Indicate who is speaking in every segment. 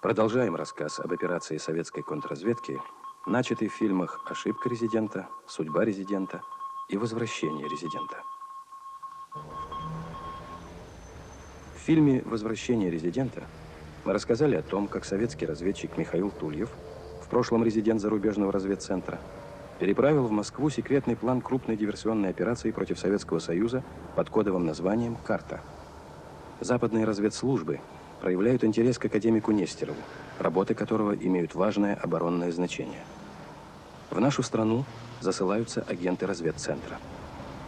Speaker 1: Продолжаем рассказ об операции советской контрразведки, начатый в фильмах «Ошибка резидента», «Судьба резидента» и «Возвращение резидента». В фильме «Возвращение резидента» мы рассказали о том, как советский разведчик Михаил Тульев, в прошлом резидент зарубежного разведцентра, переправил в Москву секретный план крупной диверсионной операции против Советского Союза под кодовым названием «Карта». Западные разведслужбы проявляют интерес к академику Нестерову, работы которого имеют важное оборонное значение. В нашу страну засылаются агенты разведцентра.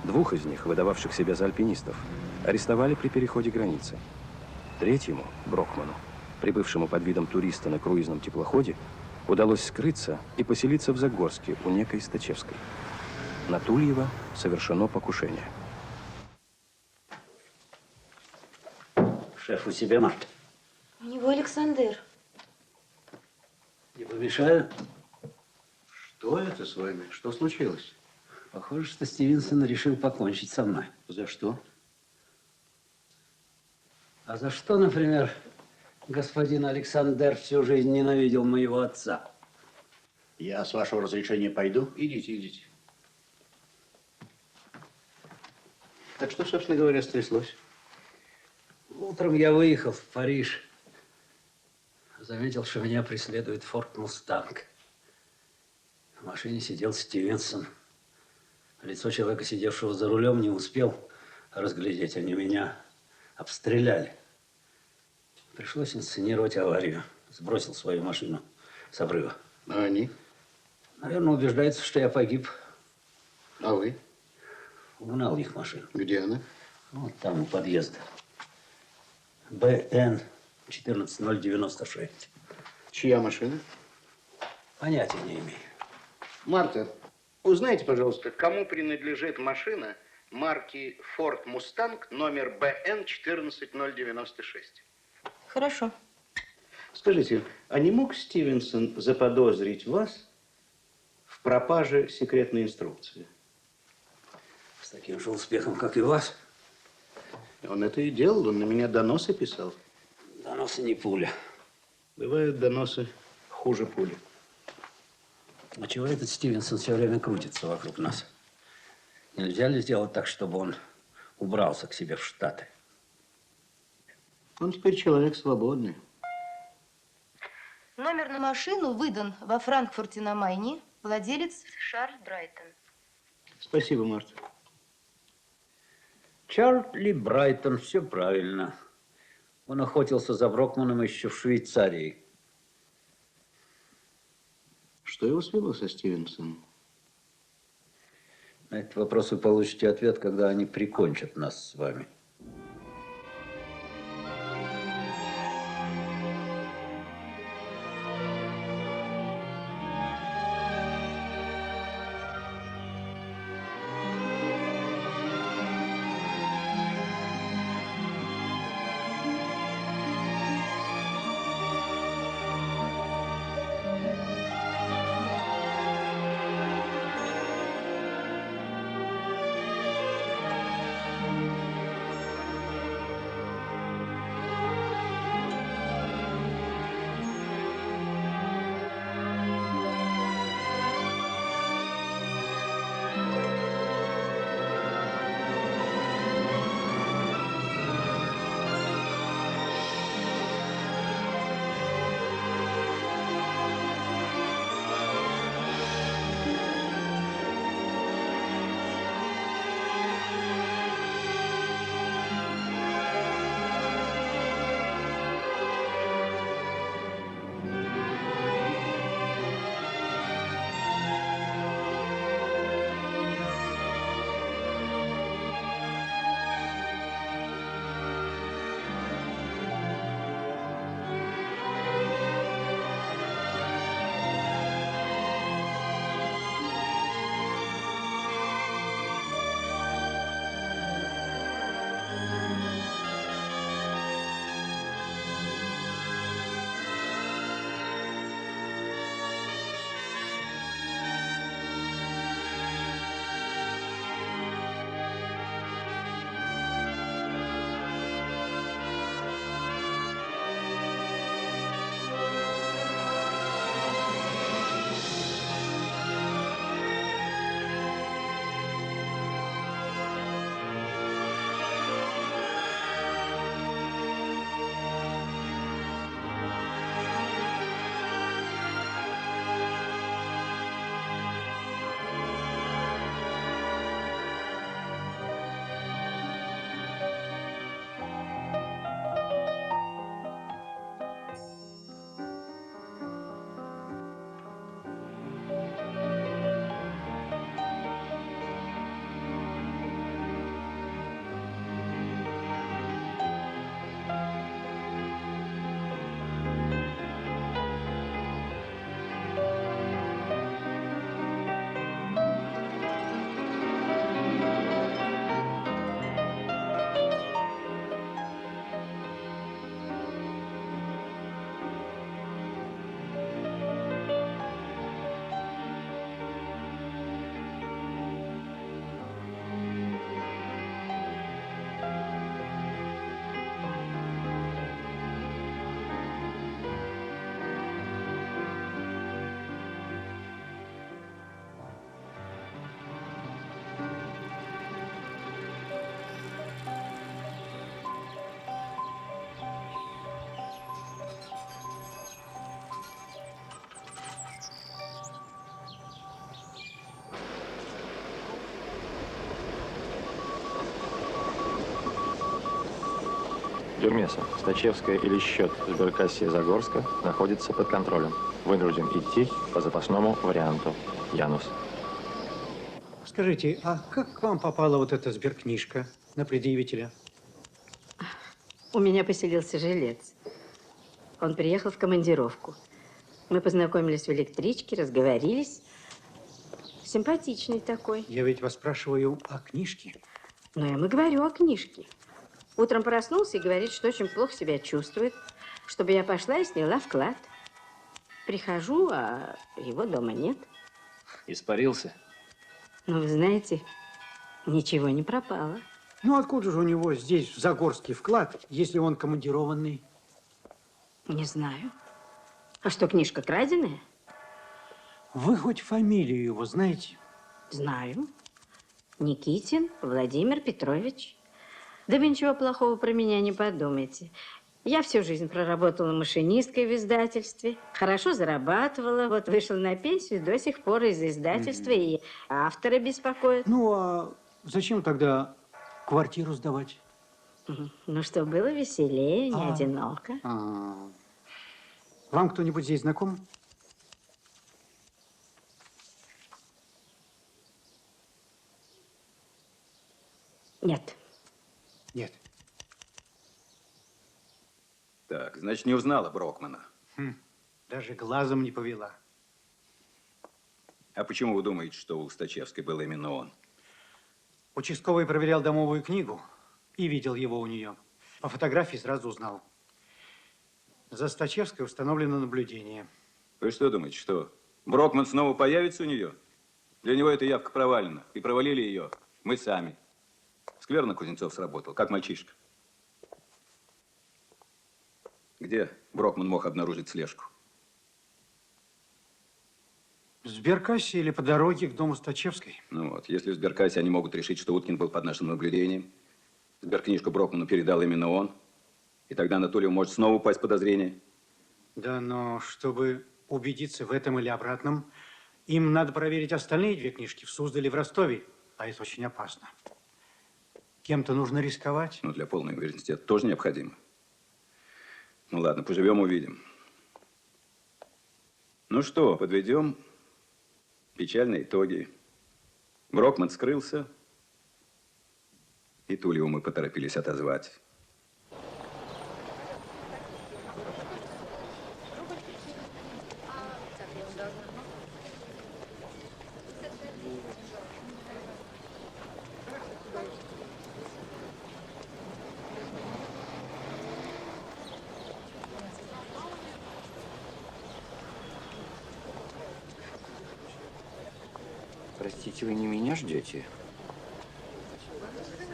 Speaker 1: Двух из них, выдававших себя за альпинистов, арестовали при переходе границы. Третьему, Брокману, прибывшему под видом туриста на круизном теплоходе, удалось скрыться и поселиться в Загорске у некой Стачевской. На Тульева совершено покушение.
Speaker 2: Шеф у себя, Марта?
Speaker 3: У него Александр.
Speaker 2: Не помешаю?
Speaker 4: Что это с вами? Что случилось?
Speaker 2: Похоже, что Стивенсон решил покончить со мной.
Speaker 4: За что?
Speaker 2: А за что, например, господин Александр всю жизнь ненавидел моего отца?
Speaker 4: Я, с вашего разрешения, пойду. Идите, идите. Так что, собственно говоря, стряслось?
Speaker 2: Утром я выехал в Париж. Заметил, что меня преследует Форд Мустанг. В машине сидел Стивенсон. Лицо человека, сидевшего за рулем, не успел разглядеть. Они меня обстреляли. Пришлось инсценировать аварию. Сбросил свою машину с обрыва.
Speaker 4: А они?
Speaker 2: Наверное, убеждаются, что я погиб.
Speaker 4: А вы?
Speaker 2: Угнал их машину.
Speaker 4: Где она?
Speaker 2: Вот там, у подъезда. БН 14096.
Speaker 4: Чья машина?
Speaker 2: Понятия не имею.
Speaker 4: Марта, узнайте, пожалуйста, кому принадлежит машина марки Ford Mustang номер БН 14096?
Speaker 3: Хорошо.
Speaker 4: Скажите, а не мог Стивенсон заподозрить вас в пропаже секретной инструкции?
Speaker 2: С таким же успехом, как и вас.
Speaker 4: Он это и делал, он на меня доносы писал.
Speaker 2: Доносы не пуля.
Speaker 4: Бывают доносы хуже пули.
Speaker 2: А чего этот Стивенсон все время крутится вокруг нас? Нельзя ли сделать так, чтобы он убрался к себе в Штаты?
Speaker 4: Он теперь человек свободный.
Speaker 3: Номер на машину выдан во Франкфурте на Майне. Владелец Шарль Брайтон.
Speaker 4: Спасибо, Марта.
Speaker 2: Чарли Брайтон, все правильно. Он охотился за Брокманом еще в Швейцарии.
Speaker 4: Что его свело со Стивенсоном?
Speaker 2: На этот вопрос вы получите ответ, когда они прикончат нас с вами.
Speaker 5: Юрмеса, Стачевская или счет в сберкассе Загорска находится под контролем. Вынужден идти по запасному варианту. Янус.
Speaker 6: Скажите, а как к вам попала вот эта сберкнижка на предъявителя?
Speaker 7: У меня поселился жилец. Он приехал в командировку. Мы познакомились в электричке, разговорились. Симпатичный такой.
Speaker 6: Я ведь вас спрашиваю о книжке.
Speaker 7: Но я ему говорю о книжке. Утром проснулся и говорит, что очень плохо себя чувствует, чтобы я пошла и сняла вклад. Прихожу, а его дома нет.
Speaker 5: Испарился?
Speaker 7: Но вы знаете, ничего не пропало.
Speaker 6: Ну, откуда же у него здесь, в Загорске, вклад, если он командированный?
Speaker 7: Не знаю. А что, книжка краденая?
Speaker 6: Вы хоть фамилию его знаете?
Speaker 7: Знаю. Никитин Владимир Петрович. Да вы ничего плохого про меня не подумайте. Я всю жизнь проработала машинисткой в издательстве, хорошо зарабатывала, вот вышла на пенсию, до сих пор из издательства и автора беспокоит.
Speaker 6: Ну, а зачем тогда квартиру сдавать?
Speaker 7: Ну, что было веселее, не одиноко.
Speaker 6: Вам кто-нибудь здесь знаком?
Speaker 7: Нет.
Speaker 6: Нет.
Speaker 8: Так, значит, не узнала Брокмана.
Speaker 6: Даже глазом не повела.
Speaker 8: А почему вы думаете, что у Стачевской был именно он?
Speaker 6: Участковый проверял домовую книгу и видел его у нее. По фотографии сразу узнал. За Стачевской установлено наблюдение.
Speaker 8: Вы что думаете, что Брокман снова появится у нее? Для него эта явка провалена. И провалили ее мы сами. Скверно Кузнецов сработал, как мальчишка. Где Брокман мог обнаружить слежку?
Speaker 6: В сберкассе или по дороге к дому Стачевской?
Speaker 8: Ну вот, если в сберкассе они могут решить, что Уткин был под нашим наблюдением, сберкнижку Брокману передал именно он, и тогда Анатолию может снова упасть в подозрение.
Speaker 6: Да, но чтобы убедиться в этом или обратном, им надо проверить остальные две книжки в Суздале и в Ростове, а это очень опасно. Кем-то нужно рисковать.
Speaker 8: Но для полной уверенности это тоже необходимо. Ну ладно, поживем, увидим. Ну что, подведем печальные итоги. Брокман скрылся, и Тулеву мы поторопились отозвать.
Speaker 1: Простите, вы не меня ждете?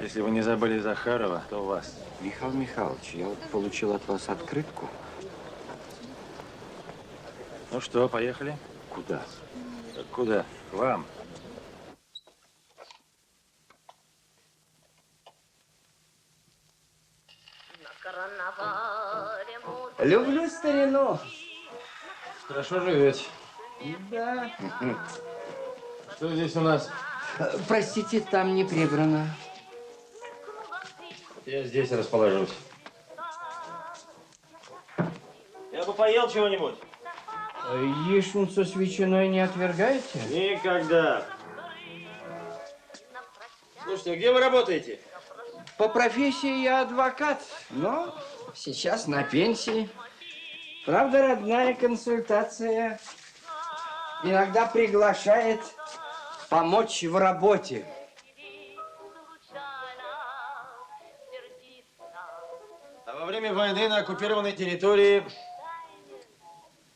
Speaker 5: Если вы не забыли Захарова, то вас.
Speaker 1: Михаил Михайлович, я вот получил от вас открытку.
Speaker 5: Ну что, поехали?
Speaker 1: Куда?
Speaker 5: Куда? К вам.
Speaker 9: Люблю старину.
Speaker 5: Хорошо живете.
Speaker 9: Да.
Speaker 5: Что здесь у нас?
Speaker 9: Простите, там не прибрано.
Speaker 5: Я здесь расположусь. Я бы поел чего-нибудь.
Speaker 9: Яичницу с ветчиной не отвергаете?
Speaker 5: Никогда. Слушайте, а где вы работаете?
Speaker 9: По профессии я адвокат, но сейчас на пенсии. Правда, родная консультация иногда приглашает помочь в работе.
Speaker 5: А во время войны на оккупированной территории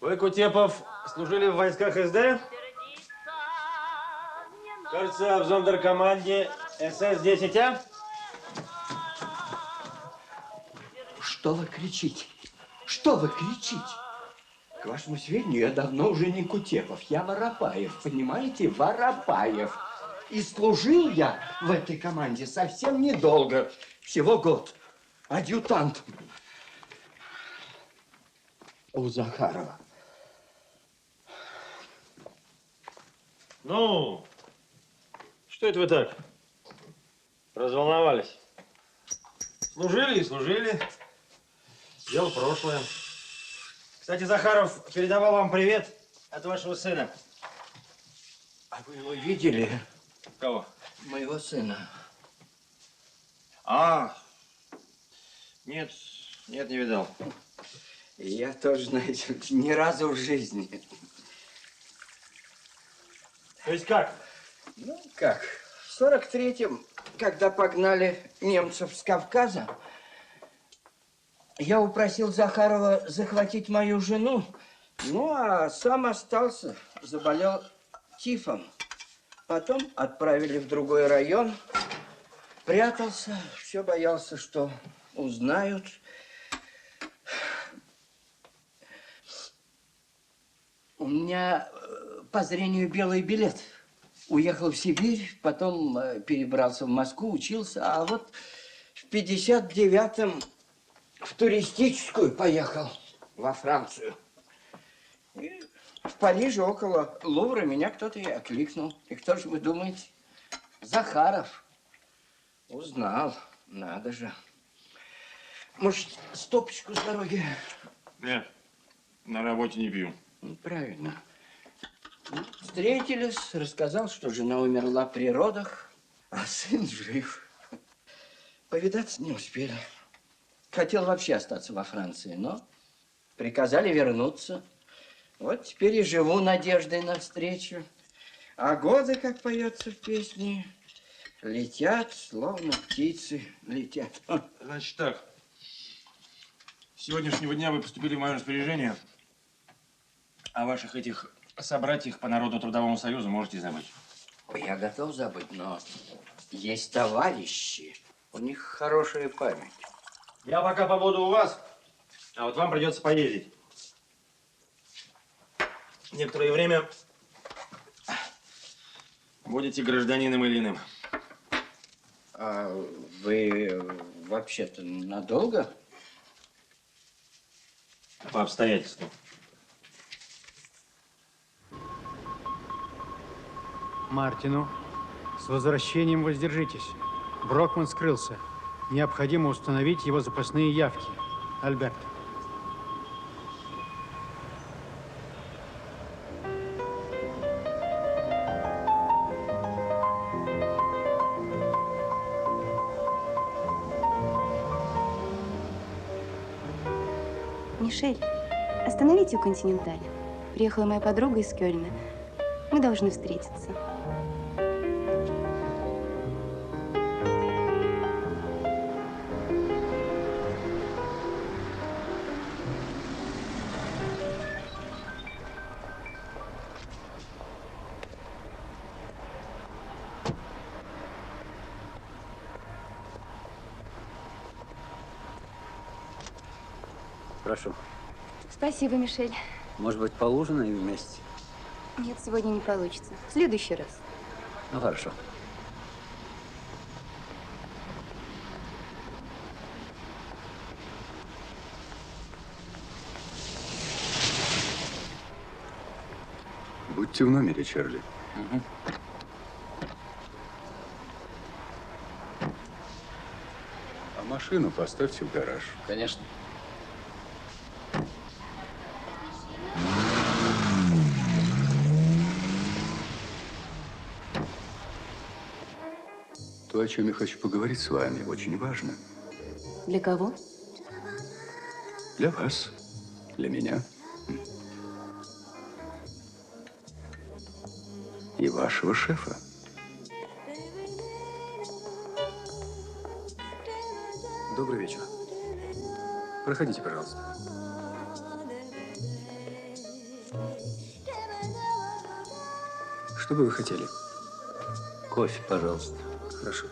Speaker 5: вы, Кутепов, служили в войсках СД? Кажется, в зондеркоманде СС-10А?
Speaker 9: Что вы кричите? Что вы кричите? К вашему сведению, я давно уже не Кутепов, я Воропаев, понимаете? Воропаев. И служил я в этой команде совсем недолго, всего год, адъютантом у Захарова.
Speaker 5: Ну, что это вы так разволновались? Служили и служили.
Speaker 10: Дело прошлое. Кстати, Захаров передавал вам привет от вашего сына.
Speaker 9: А вы его видели?
Speaker 10: Кого?
Speaker 9: Моего сына.
Speaker 10: А, нет, не видал.
Speaker 9: Я тоже, знаете, ни разу в жизни.
Speaker 10: То есть как?
Speaker 9: Ну, как? В 43-м, когда погнали немцев с Кавказа, я упросил Захарова захватить мою жену, ну, а сам остался, заболел тифом. Потом отправили в другой район, прятался, все боялся, что узнают. У меня по зрению белый билет. Уехал в Сибирь, потом перебрался в Москву, учился, а вот в 59-м в туристическую поехал, во Францию. И в Париже около Лувра меня кто-то и окликнул. И кто же вы думаете? Захаров. Узнал, надо же. Может, стопочку с дороги?
Speaker 10: Нет, на работе не пью.
Speaker 9: Правильно. Встретились, рассказал, что жена умерла при родах, а сын жив. Повидаться не успели. Хотел вообще остаться во Франции, но приказали вернуться. Вот теперь и живу надеждой навстречу. А годы, как поется в песне, летят, словно птицы летят.
Speaker 10: Значит так, с сегодняшнего дня вы поступили в мое распоряжение. О ваших этих собратьях по Народно-трудовому союзу можете забыть.
Speaker 9: Я готов забыть, но есть товарищи, у них хорошая память.
Speaker 10: Я пока побуду у вас, а вот вам придется поездить. Некоторое время будете гражданином Ильиным.
Speaker 9: А вы вообще-то надолго?
Speaker 10: По обстоятельствам.
Speaker 6: Мартину, с возвращением воздержитесь. Брокман скрылся. Необходимо установить его запасные явки. Альберт.
Speaker 11: Мишель, остановите у Континенталя. Приехала моя подруга из Кёльна. Мы должны встретиться.
Speaker 2: Прошу.
Speaker 11: Спасибо, Мишель.
Speaker 2: Может быть, поужинаем вместе?
Speaker 11: Нет, сегодня не получится. В следующий раз.
Speaker 2: Ну, хорошо.
Speaker 1: Будьте в номере, Чарли.
Speaker 2: Угу.
Speaker 1: А машину поставьте в гараж.
Speaker 2: Конечно.
Speaker 1: То, о чем я хочу поговорить с вами, очень важно.
Speaker 11: Для кого?
Speaker 1: Для вас, для меня. И вашего шефа. Добрый вечер. Проходите, пожалуйста. Что бы вы хотели?
Speaker 2: Кофе, пожалуйста.
Speaker 1: Хорошо.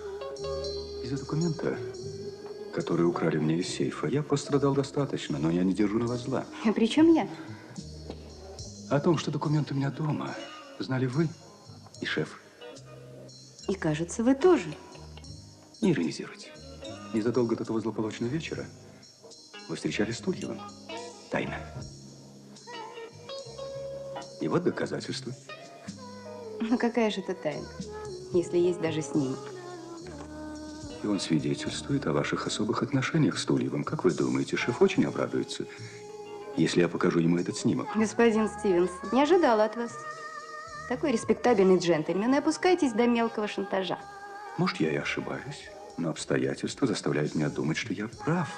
Speaker 1: Из-за документа, который украли мне из сейфа, я пострадал достаточно, но я не держу на вас зла.
Speaker 11: А при чем я?
Speaker 1: О том, что документ у меня дома, знали вы и шеф.
Speaker 11: И кажется, вы тоже.
Speaker 1: Не иронизируйте. Незадолго до того злополучного вечера вы встречались с Тульевым. Тайно. И вот доказательства.
Speaker 11: Ну какая же это тайна, если есть даже снимок?
Speaker 12: И он свидетельствует о ваших особых отношениях с Тульевым. Как вы думаете, шеф очень обрадуется, если я покажу ему этот снимок?
Speaker 11: Господин Стивенсон, не ожидала от вас. Такой респектабельный джентльмен, и опускаетесь до мелкого шантажа.
Speaker 12: Может, я и ошибаюсь, но обстоятельства заставляют меня думать, что я прав.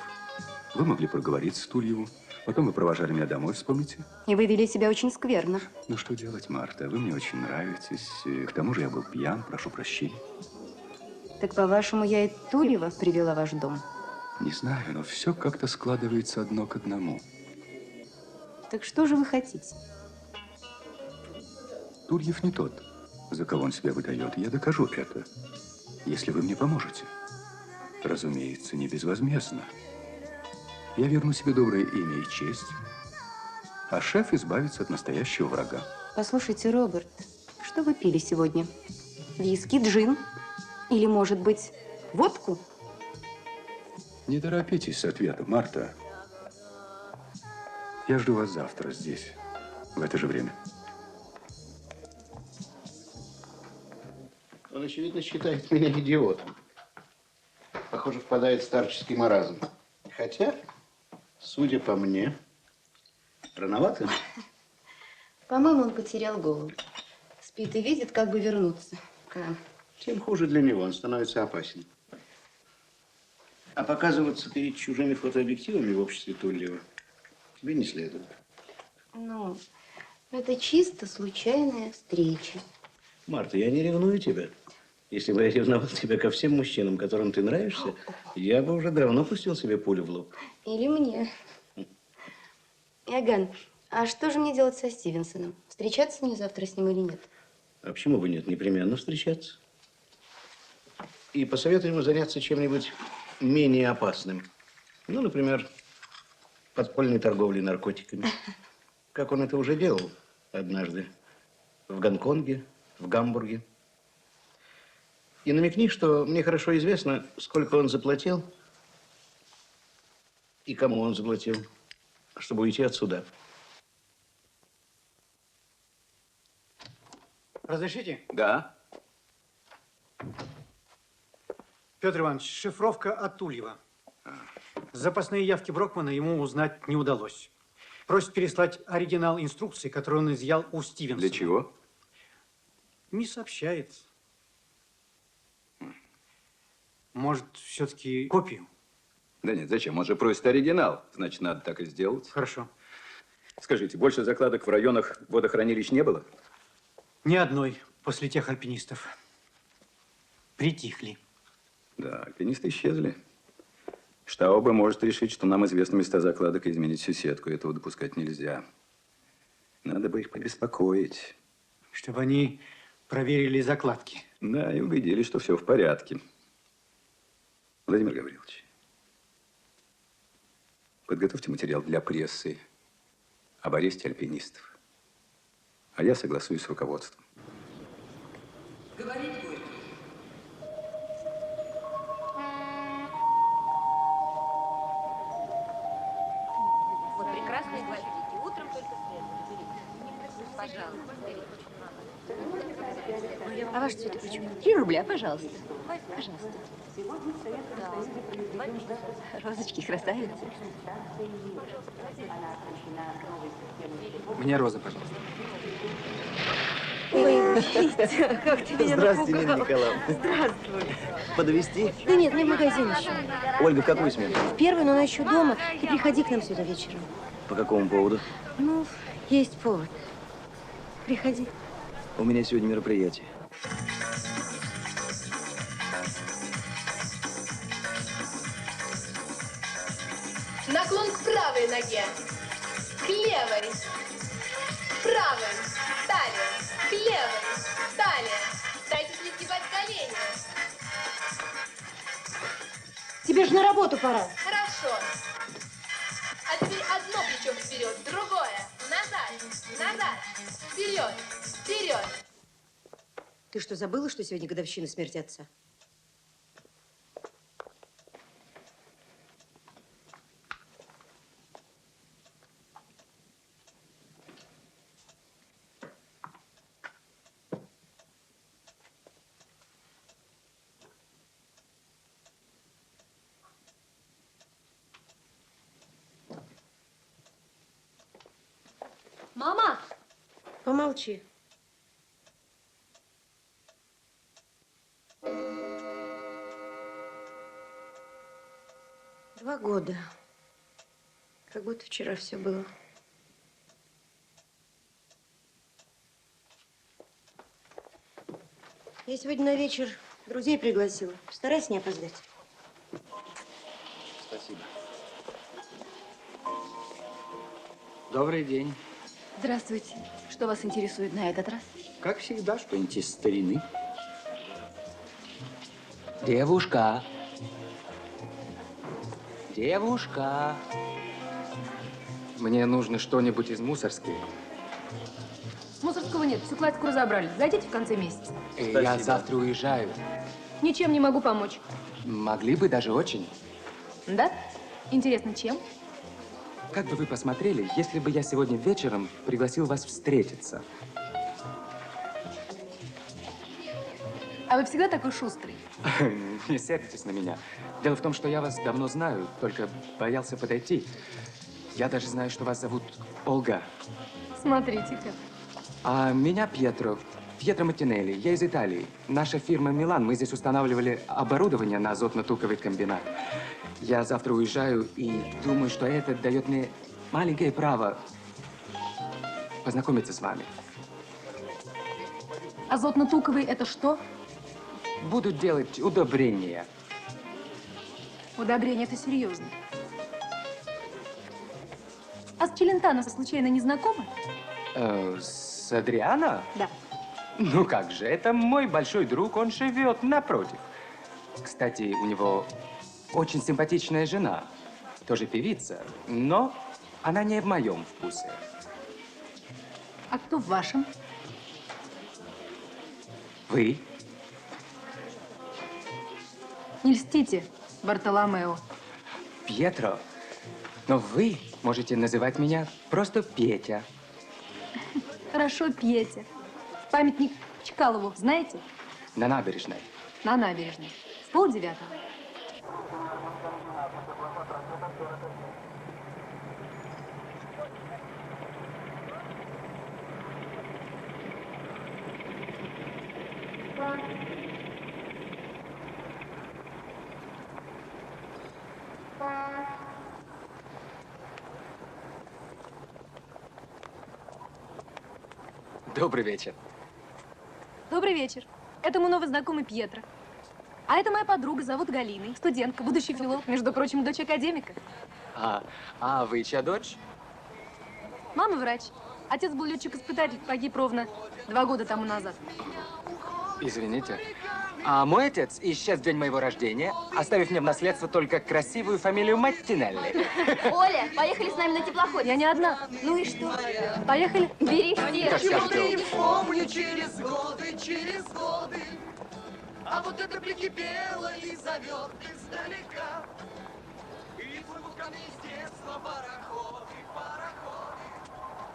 Speaker 12: Вы могли проговорить с Тульевым, потом вы провожали меня домой, вспомните?
Speaker 11: И вы вели себя очень скверно.
Speaker 12: Ну, что делать, Марта? Вы мне очень нравитесь. К тому же я был пьян, прошу прощения.
Speaker 11: Так, по-вашему, я и Тульева привела в ваш дом?
Speaker 12: Не знаю, но все как-то складывается одно к одному.
Speaker 11: Так что же вы хотите?
Speaker 12: Тульев не тот, за кого он себя выдает. Я докажу это, если вы мне поможете. Разумеется, не безвозмездно. Я верну себе доброе имя и честь, а шеф избавится от настоящего врага.
Speaker 11: Послушайте, Роберт, что вы пили сегодня? Виски, джин? Или, может быть, водку?
Speaker 12: Не торопитесь с ответом, Марта. Я жду вас завтра здесь, в это же время.
Speaker 4: Он, очевидно, считает меня идиотом. Похоже, впадает в старческий маразм. Хотя, судя по мне, рановато.
Speaker 11: По-моему, он потерял голову. Спит и видит, как бы вернуться к нам.
Speaker 4: Тем хуже для него, он становится опасен. А показываться перед чужими фотообъективами в обществе Тульева тебе не следует.
Speaker 11: Ну, это чисто случайная встреча.
Speaker 4: Марта, я не ревную тебя. Если бы я ревновал тебя ко всем мужчинам, которым ты нравишься, я бы уже давно пустил себе пулю в лоб.
Speaker 11: Или мне. Иоганн, а что же мне делать со Стивенсоном? Встречаться мне завтра с ним или нет?
Speaker 4: А почему бы нет? Непременно встречаться. И посоветую ему заняться чем-нибудь менее опасным. Ну, например, подпольной торговлей наркотиками. Как он это уже делал однажды в Гонконге, в Гамбурге. И намекни, что мне хорошо известно, сколько он заплатил и кому он заплатил, чтобы уйти отсюда.
Speaker 6: Разрешите?
Speaker 8: Да.
Speaker 6: Петр Иванович, шифровка от Тульева. Запасные явки Брокмана ему узнать не удалось. Просит переслать оригинал инструкции, которую он изъял у Стивенсона.
Speaker 8: Для чего?
Speaker 6: Не сообщает. Может, все-таки копию?
Speaker 8: Да нет, зачем? Он же просит оригинал. Значит, надо так и сделать.
Speaker 6: Хорошо.
Speaker 8: Скажите, больше закладок в районах водохранилищ не было?
Speaker 6: Ни одной после тех альпинистов. Притихли.
Speaker 8: Да, альпинисты исчезли. Штаубе может решить, что нам известны места закладок и изменить всю сетку. Этого допускать нельзя. Надо бы их побеспокоить.
Speaker 6: Чтобы они проверили закладки.
Speaker 8: Да, и убедились, что все в порядке. Владимир Гаврилович, подготовьте материал для прессы об аресте альпинистов. А я согласуюсь с руководством.
Speaker 13: Говорить будет.
Speaker 3: Вот прекрасные гвоздики. Утром только следует. Пожалуйста, берите.
Speaker 11: А ваш цветок почему?
Speaker 3: 3 рубля, пожалуйста.
Speaker 11: Пожалуйста.
Speaker 3: Да.
Speaker 11: Розочки, красавицы.
Speaker 6: Мне роза, пожалуйста.
Speaker 11: Ой, Витя, как ты меня
Speaker 14: Здравствуйте, Нина
Speaker 11: напугал.
Speaker 14: Николаевна.
Speaker 11: Здравствуй.
Speaker 14: Подвезти?
Speaker 11: Да нет, мне в магазин еще.
Speaker 14: Ольга, в какую смену?
Speaker 11: В первый, но она еще дома. Ты приходи к нам сюда вечером.
Speaker 14: По какому поводу?
Speaker 11: Ну, есть повод. Приходи.
Speaker 14: У меня сегодня мероприятие.
Speaker 15: Наклон к правой ноге. К левой. Правой. Далее. К левой. Далее. Старайтесь не сгибать колени.
Speaker 11: Тебе же на работу пора.
Speaker 15: Хорошо. А теперь одно плечо вперед, другое. Назад. Назад. Вперед. Вперед.
Speaker 16: Ты что, забыла, что сегодня годовщина смерти отца? Помолчи. Два года. Как будто вчера все было. Я сегодня на вечер друзей пригласила. Постарайся не опоздать.
Speaker 9: Спасибо. Добрый день.
Speaker 3: Здравствуйте. Что вас интересует на этот раз?
Speaker 9: Как всегда, что-нибудь из старины. Девушка. Девушка.
Speaker 13: Мне нужно что-нибудь из мусорской.
Speaker 17: Мусорского нет, всю классику разобрали. Зайдите в конце месяца.
Speaker 13: Я завтра уезжаю.
Speaker 17: Ничем не могу помочь.
Speaker 13: Могли бы даже очень.
Speaker 17: Да? Интересно, чем?
Speaker 13: Как бы вы посмотрели, если бы я сегодня вечером пригласил вас встретиться?
Speaker 17: А вы всегда такой шустрый?
Speaker 13: Не сердитесь на меня. Дело в том, что я вас давно знаю, только боялся подойти. Я даже знаю, что вас зовут Ольга.
Speaker 17: Смотрите-ка.
Speaker 13: А меня Пьетро. Пьетро Маттинелли. Я из Италии. Наша фирма «Милан». Мы здесь устанавливали оборудование на азотно-туковый комбинат. Я завтра уезжаю и думаю, что это дает мне маленькое право познакомиться с вами.
Speaker 17: Азотно-туковый – это что?
Speaker 13: Буду делать удобрения.
Speaker 17: Удобрение – это серьезно. А с Челентано случайно не знакомы?
Speaker 13: С Адриано?
Speaker 17: Да.
Speaker 13: Ну как же, это мой большой друг, он живет напротив. Кстати, у него очень симпатичная жена, тоже певица, но она не в моем вкусе.
Speaker 17: А кто в вашем?
Speaker 13: Вы?
Speaker 17: Не льстите, Бартоломео.
Speaker 13: Пьетро. Но вы можете называть меня просто Петя.
Speaker 17: Хорошо, Петя. Памятник Чкалову знаете?
Speaker 13: На набережной.
Speaker 17: На набережной. В 8:30.
Speaker 13: Добрый вечер.
Speaker 17: Добрый вечер. Это мой новый знакомый Пьетро. А это моя подруга, зовут Галиной, студентка, будущий филолог, между прочим, дочь академика.
Speaker 13: А вы чья дочь?
Speaker 17: Мама врач. Отец был летчик-испытатель, погиб ровно 2 года тому назад.
Speaker 13: Извините. А мой отец исчез в день моего рождения, оставив мне в наследство только красивую фамилию Маттинелли.
Speaker 3: Оля, поехали с нами на теплоходе.
Speaker 17: Я не одна.
Speaker 3: Ну и что?
Speaker 17: Поехали.
Speaker 3: Бери все.
Speaker 13: Как скажете.
Speaker 18: Помню через годы. А вот это прикипело и зовет издалека. И плывут ко мне с детства пароходы.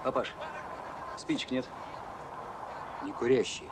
Speaker 14: Папаш, спичек нет?
Speaker 9: Не курящий.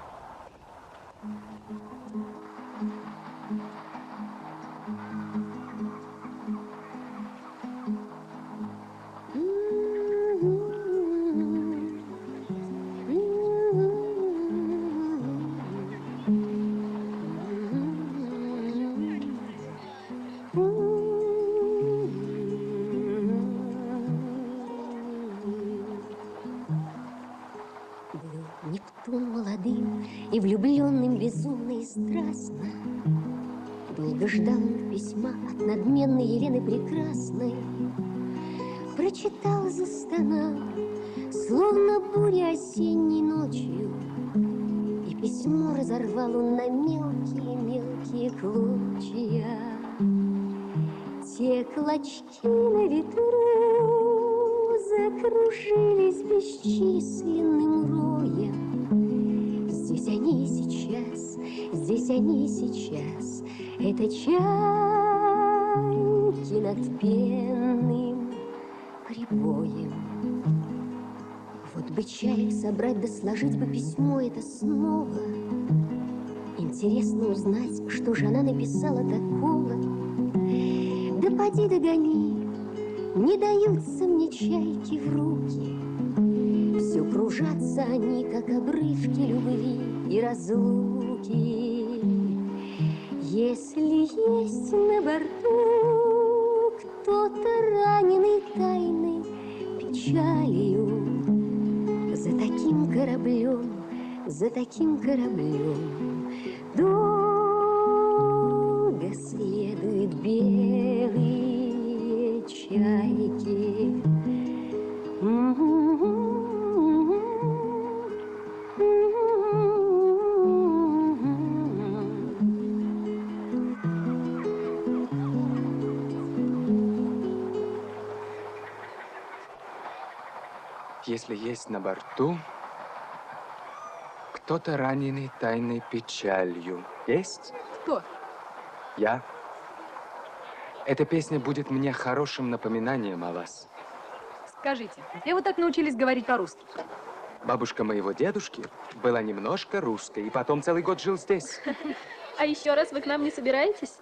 Speaker 19: Нептун молодым и влюбленным безумно и страстно. Долго ждал он письма от надменной Елены Прекрасной. Прочитал, застонал, словно буря осенней ночью, и письмо разорвал он на мелкие-мелкие клочья. Те клочки на ветру закружились бесчисленным роем. Здесь они сейчас, это чайки над пенным прибоем. Вот бы чаек собрать да сложить бы письмо это снова. Интересно узнать, что же она написала такого. Да поди догони, не даются мне чайки в руки. Все Все кружатся они, как обрывки любви и разлуки. Если есть на борту кто-то раненый тайной печалью, за таким кораблем долго следуют белые чайки.
Speaker 13: Если есть на борту кто-то раненый тайной печалью. Есть?
Speaker 17: Кто?
Speaker 13: Я. Эта песня будет мне хорошим напоминанием о вас.
Speaker 17: Скажите, где вы так научились говорить по-русски?
Speaker 13: Бабушка моего дедушки была немножко русской, и потом целый год жил здесь.
Speaker 17: А еще раз вы к нам не собираетесь?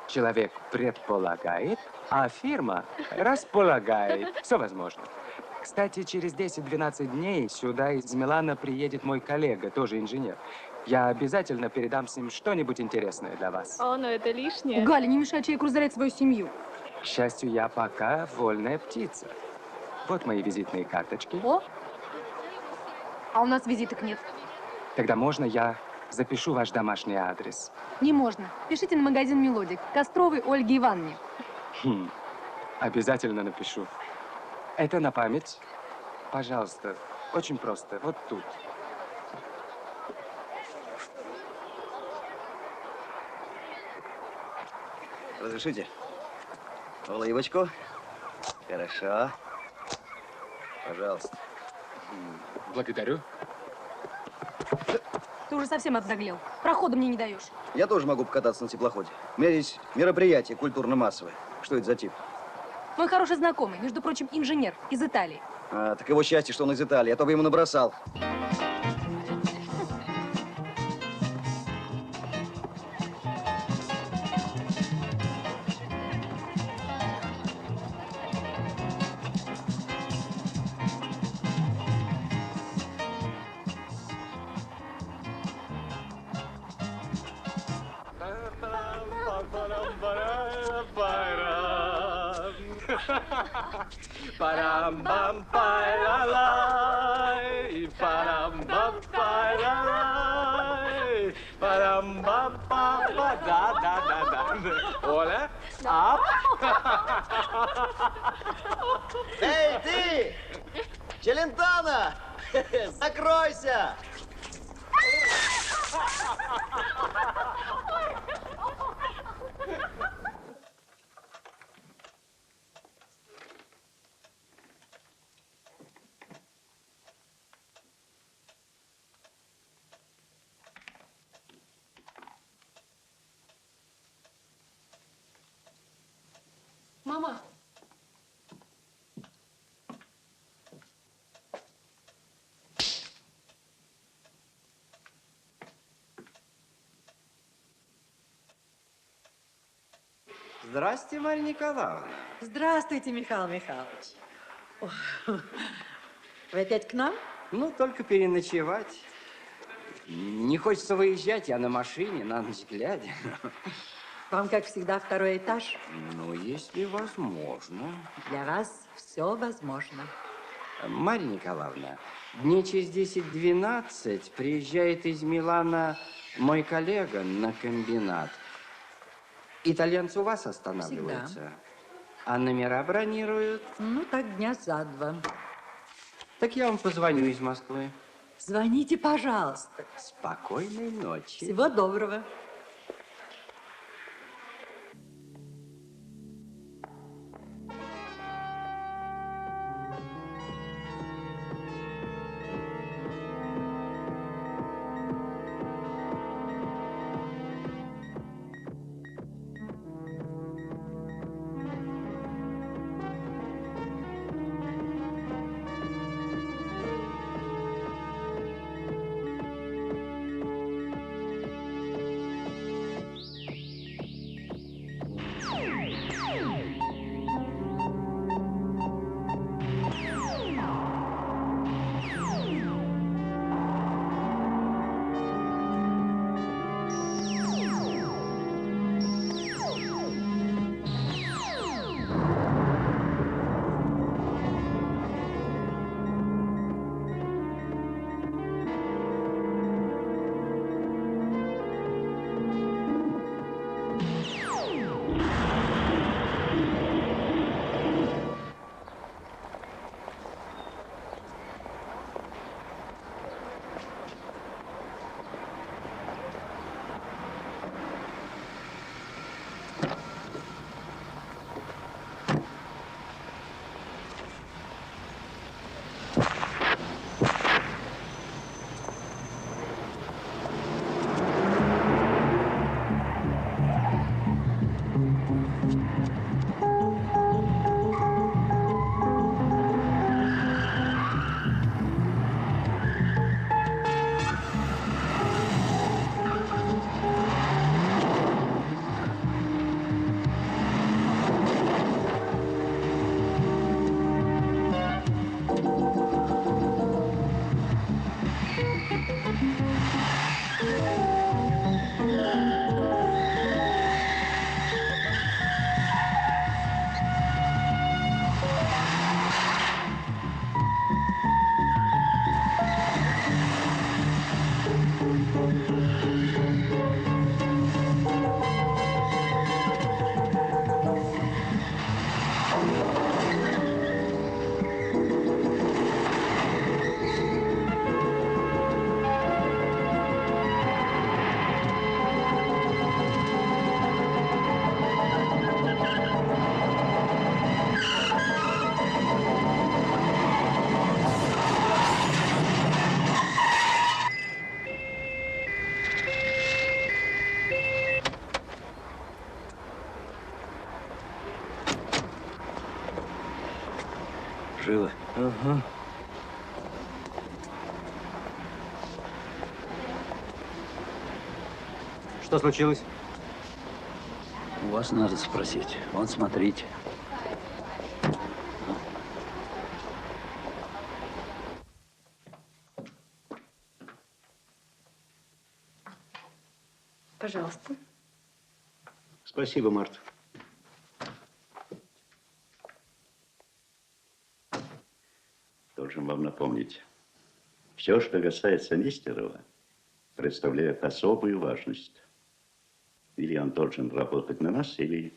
Speaker 13: Человек предполагает, а фирма располагает. Все возможно. Кстати, через 10-12 дней сюда из Милана приедет мой коллега, тоже инженер. Я обязательно передам с ним что-нибудь интересное для вас.
Speaker 17: О, но это лишнее. Галя, не мешай человеку разорять свою семью.
Speaker 13: К счастью, я пока вольная птица. Вот мои визитные карточки.
Speaker 17: О, а у нас визиток нет.
Speaker 13: Тогда можно я запишу ваш домашний адрес?
Speaker 17: Не можно. Пишите на магазин «Мелодик». Костровой Ольге Ивановне.
Speaker 13: Обязательно напишу. Это на память. Пожалуйста, очень просто. Вот тут.
Speaker 14: Разрешите? Улыбочку. Хорошо. Пожалуйста.
Speaker 13: Благодарю.
Speaker 17: Ты уже совсем обнаглел. Прохода мне не даешь.
Speaker 14: Я тоже могу покататься на теплоходе. У меня есть мероприятие культурно-массовое. Что это за тип?
Speaker 17: Мой хороший знакомый, между прочим, инженер из Италии.
Speaker 14: А, так его счастье, что он из Италии, а то бы ему набросал.
Speaker 18: Парам-бам-пай-ла-лай, парам-бам-пай-ла-лай, парам-бам-пам-па, да. Оля, ап.
Speaker 14: Эй, ты! Челентано! Закройся!
Speaker 17: Мама.
Speaker 9: Здравствуйте, Марья Николаевна.
Speaker 20: Здравствуйте, Михаил Михайлович. О, вы опять к нам?
Speaker 9: Ну, только переночевать. Не хочется выезжать, я на машине, на ночь глядя.
Speaker 20: Вам, как всегда, второй этаж?
Speaker 9: Ну, если возможно.
Speaker 20: Для вас все возможно.
Speaker 9: Марья Николаевна, дней через 10-12 приезжает из Милана мой коллега на комбинат. Итальянцы у вас останавливаются?
Speaker 20: Всегда.
Speaker 9: А номера бронируют?
Speaker 20: Ну, так дня за два.
Speaker 9: Так я вам позвоню из Москвы.
Speaker 20: Звоните, пожалуйста.
Speaker 9: Спокойной ночи.
Speaker 20: Всего доброго.
Speaker 2: Живо.
Speaker 1: Ага.
Speaker 6: Что случилось?
Speaker 2: У вас надо спросить. Вон, смотрите.
Speaker 11: Пожалуйста.
Speaker 4: Спасибо, Марта.
Speaker 21: Должен вам напомнить, все, что касается Нестерова, представляет особую важность. Или он должен работать на нас, или...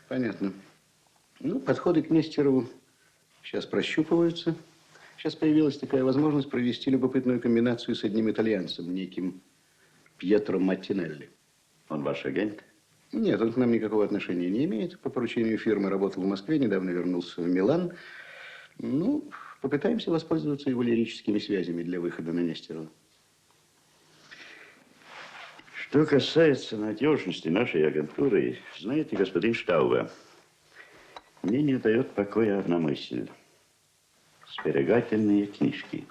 Speaker 4: Понятно. Ну, подходы к Нестерову сейчас прощупываются. Сейчас появилась такая возможность провести любопытную комбинацию с одним итальянцем, неким Пьетро Маттинелли.
Speaker 21: Он ваш агент?
Speaker 4: Нет, он к нам никакого отношения не имеет. По поручению фирмы работал в Москве, недавно вернулся в Милан. Ну, попытаемся воспользоваться его лирическими связями для выхода на Нестерова.
Speaker 21: Что касается надежности нашей агентуры, знаете, господин Штаубе, мне не дает покоя одна мысль. Сберегательные книжки.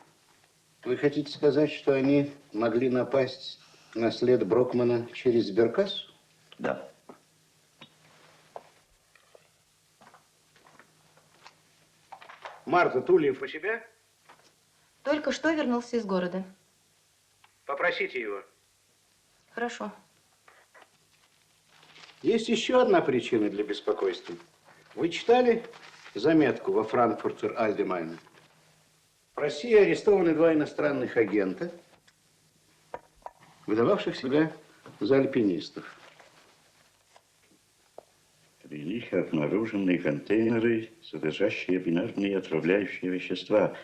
Speaker 4: Вы хотите сказать, что они могли напасть на след Брокмана через сберкассу?
Speaker 21: Да.
Speaker 4: Марта, Тульев у себя?
Speaker 3: Только что вернулся из города.
Speaker 4: Попросите его.
Speaker 3: Хорошо.
Speaker 4: Есть еще одна причина для беспокойства. Вы читали заметку во Frankfurter Allgemeine? В России арестованы 2 иностранных агента, выдававших себя за альпинистов.
Speaker 21: При них обнаружены контейнеры, содержащие бинарные отравляющие вещества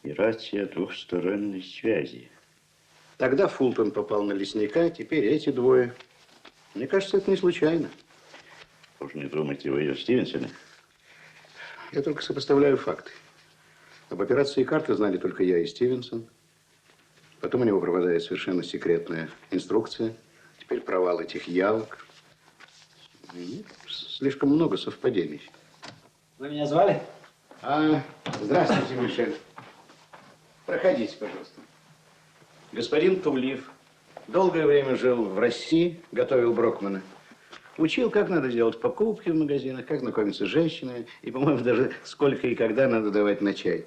Speaker 21: и рация двухсторонней связи.
Speaker 4: Тогда Фултон попал на лесника, теперь эти 2. Мне кажется, это не случайно.
Speaker 21: Уж не думаете вы о Стивенсоне?
Speaker 4: Я только сопоставляю факты. Об операции «Карта» знали только я и Стивенсон. Потом у него пропадает совершенно секретная инструкция. Теперь провал этих явок. И слишком много совпадений.
Speaker 2: Вы меня звали?
Speaker 4: Здравствуйте, Мишель. Проходите, пожалуйста. Господин Тульев долгое время жил в России, готовил Брокмана. Учил, как надо делать покупки в магазинах, как знакомиться с женщинами. И, по-моему, даже сколько и когда надо давать на чай.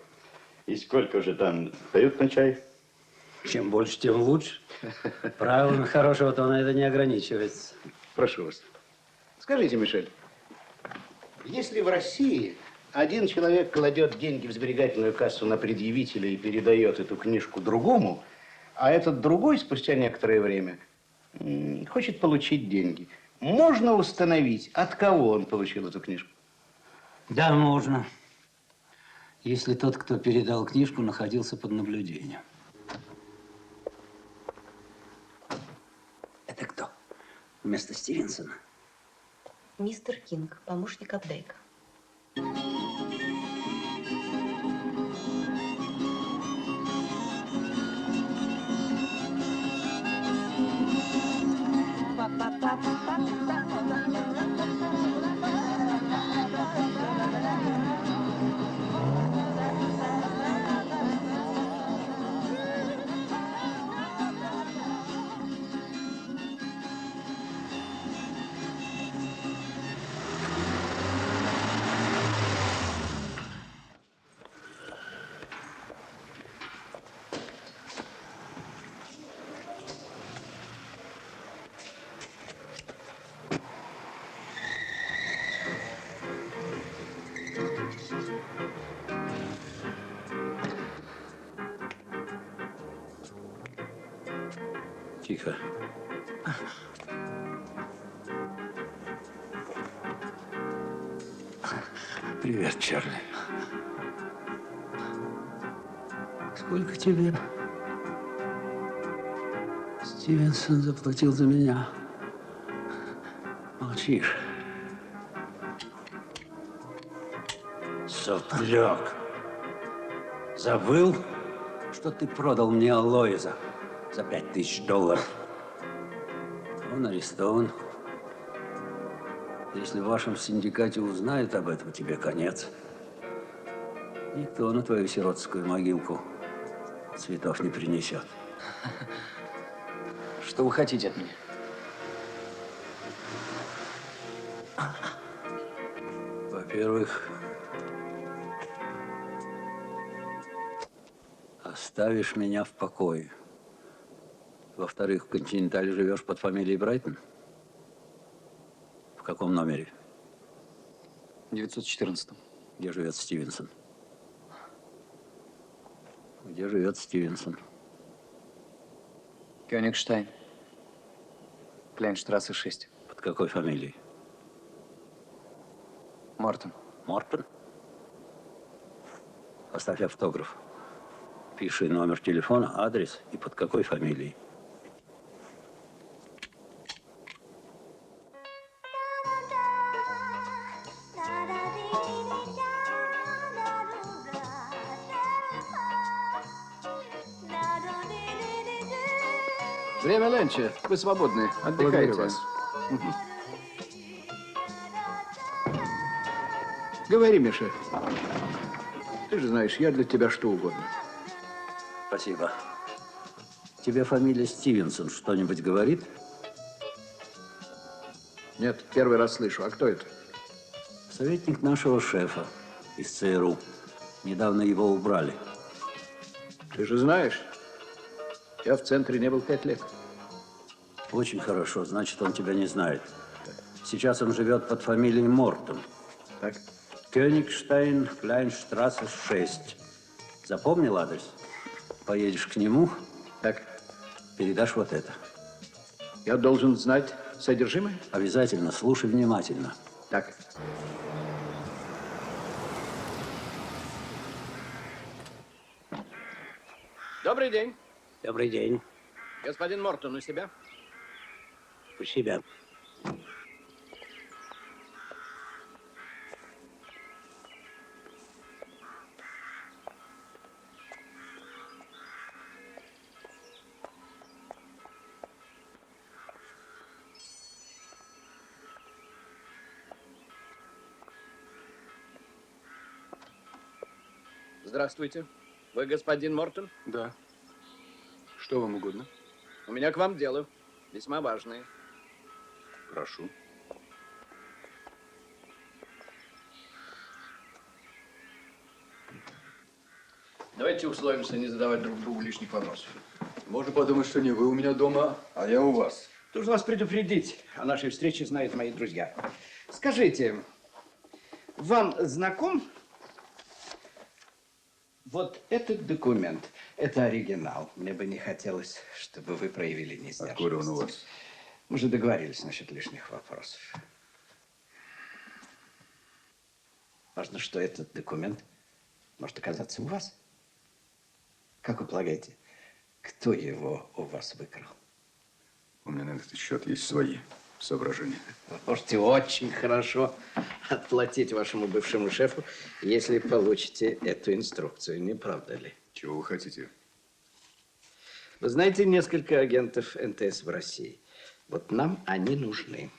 Speaker 21: И сколько же там дают на чай?
Speaker 2: Чем больше, тем лучше. Правилами хорошего тона это не ограничивается.
Speaker 4: Прошу вас. Скажите, Мишель, если в России один человек кладет деньги в сберегательную кассу на предъявителя и передает эту книжку другому, а этот другой спустя некоторое время хочет получить деньги, можно установить, от кого он получил эту книжку?
Speaker 2: Да, можно. Если тот, кто передал книжку, находился под наблюдением. Это кто? Вместо Стивенсона?
Speaker 3: Мистер Кинг, помощник Апдейка.
Speaker 2: Тихо. Привет, Чарли. Сколько тебе? Стивенсон заплатил за меня. Молчишь. Сопляк. Забыл, что ты продал мне Алоиза за $5000. Он арестован. Если в вашем синдикате узнают об этом, тебе конец. Никто на твою сиротскую могилку цветов не принесет.
Speaker 13: Что вы хотите от меня?
Speaker 2: Во-первых, оставишь меня в покое. Во-вторых, в «Континентале» живешь под фамилией Брайтон? В каком номере?
Speaker 13: 914.
Speaker 2: Где живет Стивенсон? Где живет Стивенсон?
Speaker 13: Кёнигштайн. Кляйнштрассе 6.
Speaker 2: Под какой фамилией?
Speaker 13: Мортон.
Speaker 2: Мортон? Оставь автограф. Пиши номер телефона, адрес и под какой фамилией.
Speaker 4: Время ленча. Вы свободны. Отдыхайте.
Speaker 12: Благодарю вас.
Speaker 4: Говори, Миша. Ты же знаешь, я для тебя что угодно.
Speaker 2: Спасибо. Тебе фамилия Стивенсон что-нибудь говорит?
Speaker 4: Нет, первый раз слышу. А кто это?
Speaker 2: Советник нашего шефа из ЦРУ. Недавно его убрали.
Speaker 4: Ты же знаешь, я в центре не был 5 лет.
Speaker 2: Очень хорошо, значит, он тебя не знает. Сейчас он живет под фамилией Мортон.
Speaker 4: Так.
Speaker 2: Кёнигштайн, Кляйнштрассе 6. Запомнил адрес? Поедешь к нему.
Speaker 4: Так.
Speaker 2: Передашь вот это.
Speaker 4: Я должен знать содержимое?
Speaker 2: Обязательно, слушай внимательно.
Speaker 4: Так. Добрый день.
Speaker 2: Добрый день.
Speaker 4: Господин Мортон у себя?
Speaker 2: У себя.
Speaker 4: Здравствуйте. Вы господин Мортон?
Speaker 12: Да. Что вам угодно?
Speaker 4: У меня к вам дело. Весьма важное.
Speaker 12: Прошу.
Speaker 4: Давайте условимся не задавать друг другу лишних вопросов.
Speaker 12: Можно подумать, что не вы у меня дома, а я у вас.
Speaker 4: Должен вас предупредить. О нашей встрече знают мои друзья. Скажите, вам знаком вот этот документ? Это оригинал. Мне бы не хотелось, чтобы вы проявили несдержанность.
Speaker 12: Откуда он у вас?
Speaker 4: Мы же договорились насчет лишних вопросов. Важно, что этот документ может оказаться у вас. Как вы полагаете, кто его у вас выкрал?
Speaker 12: У меня на этот счет есть свои соображения.
Speaker 4: Вы можете очень хорошо отплатить вашему бывшему шефу, если получите эту инструкцию, не правда ли?
Speaker 12: Чего вы хотите?
Speaker 4: Вы знаете несколько агентов НТС в России. Вот нам они нужны.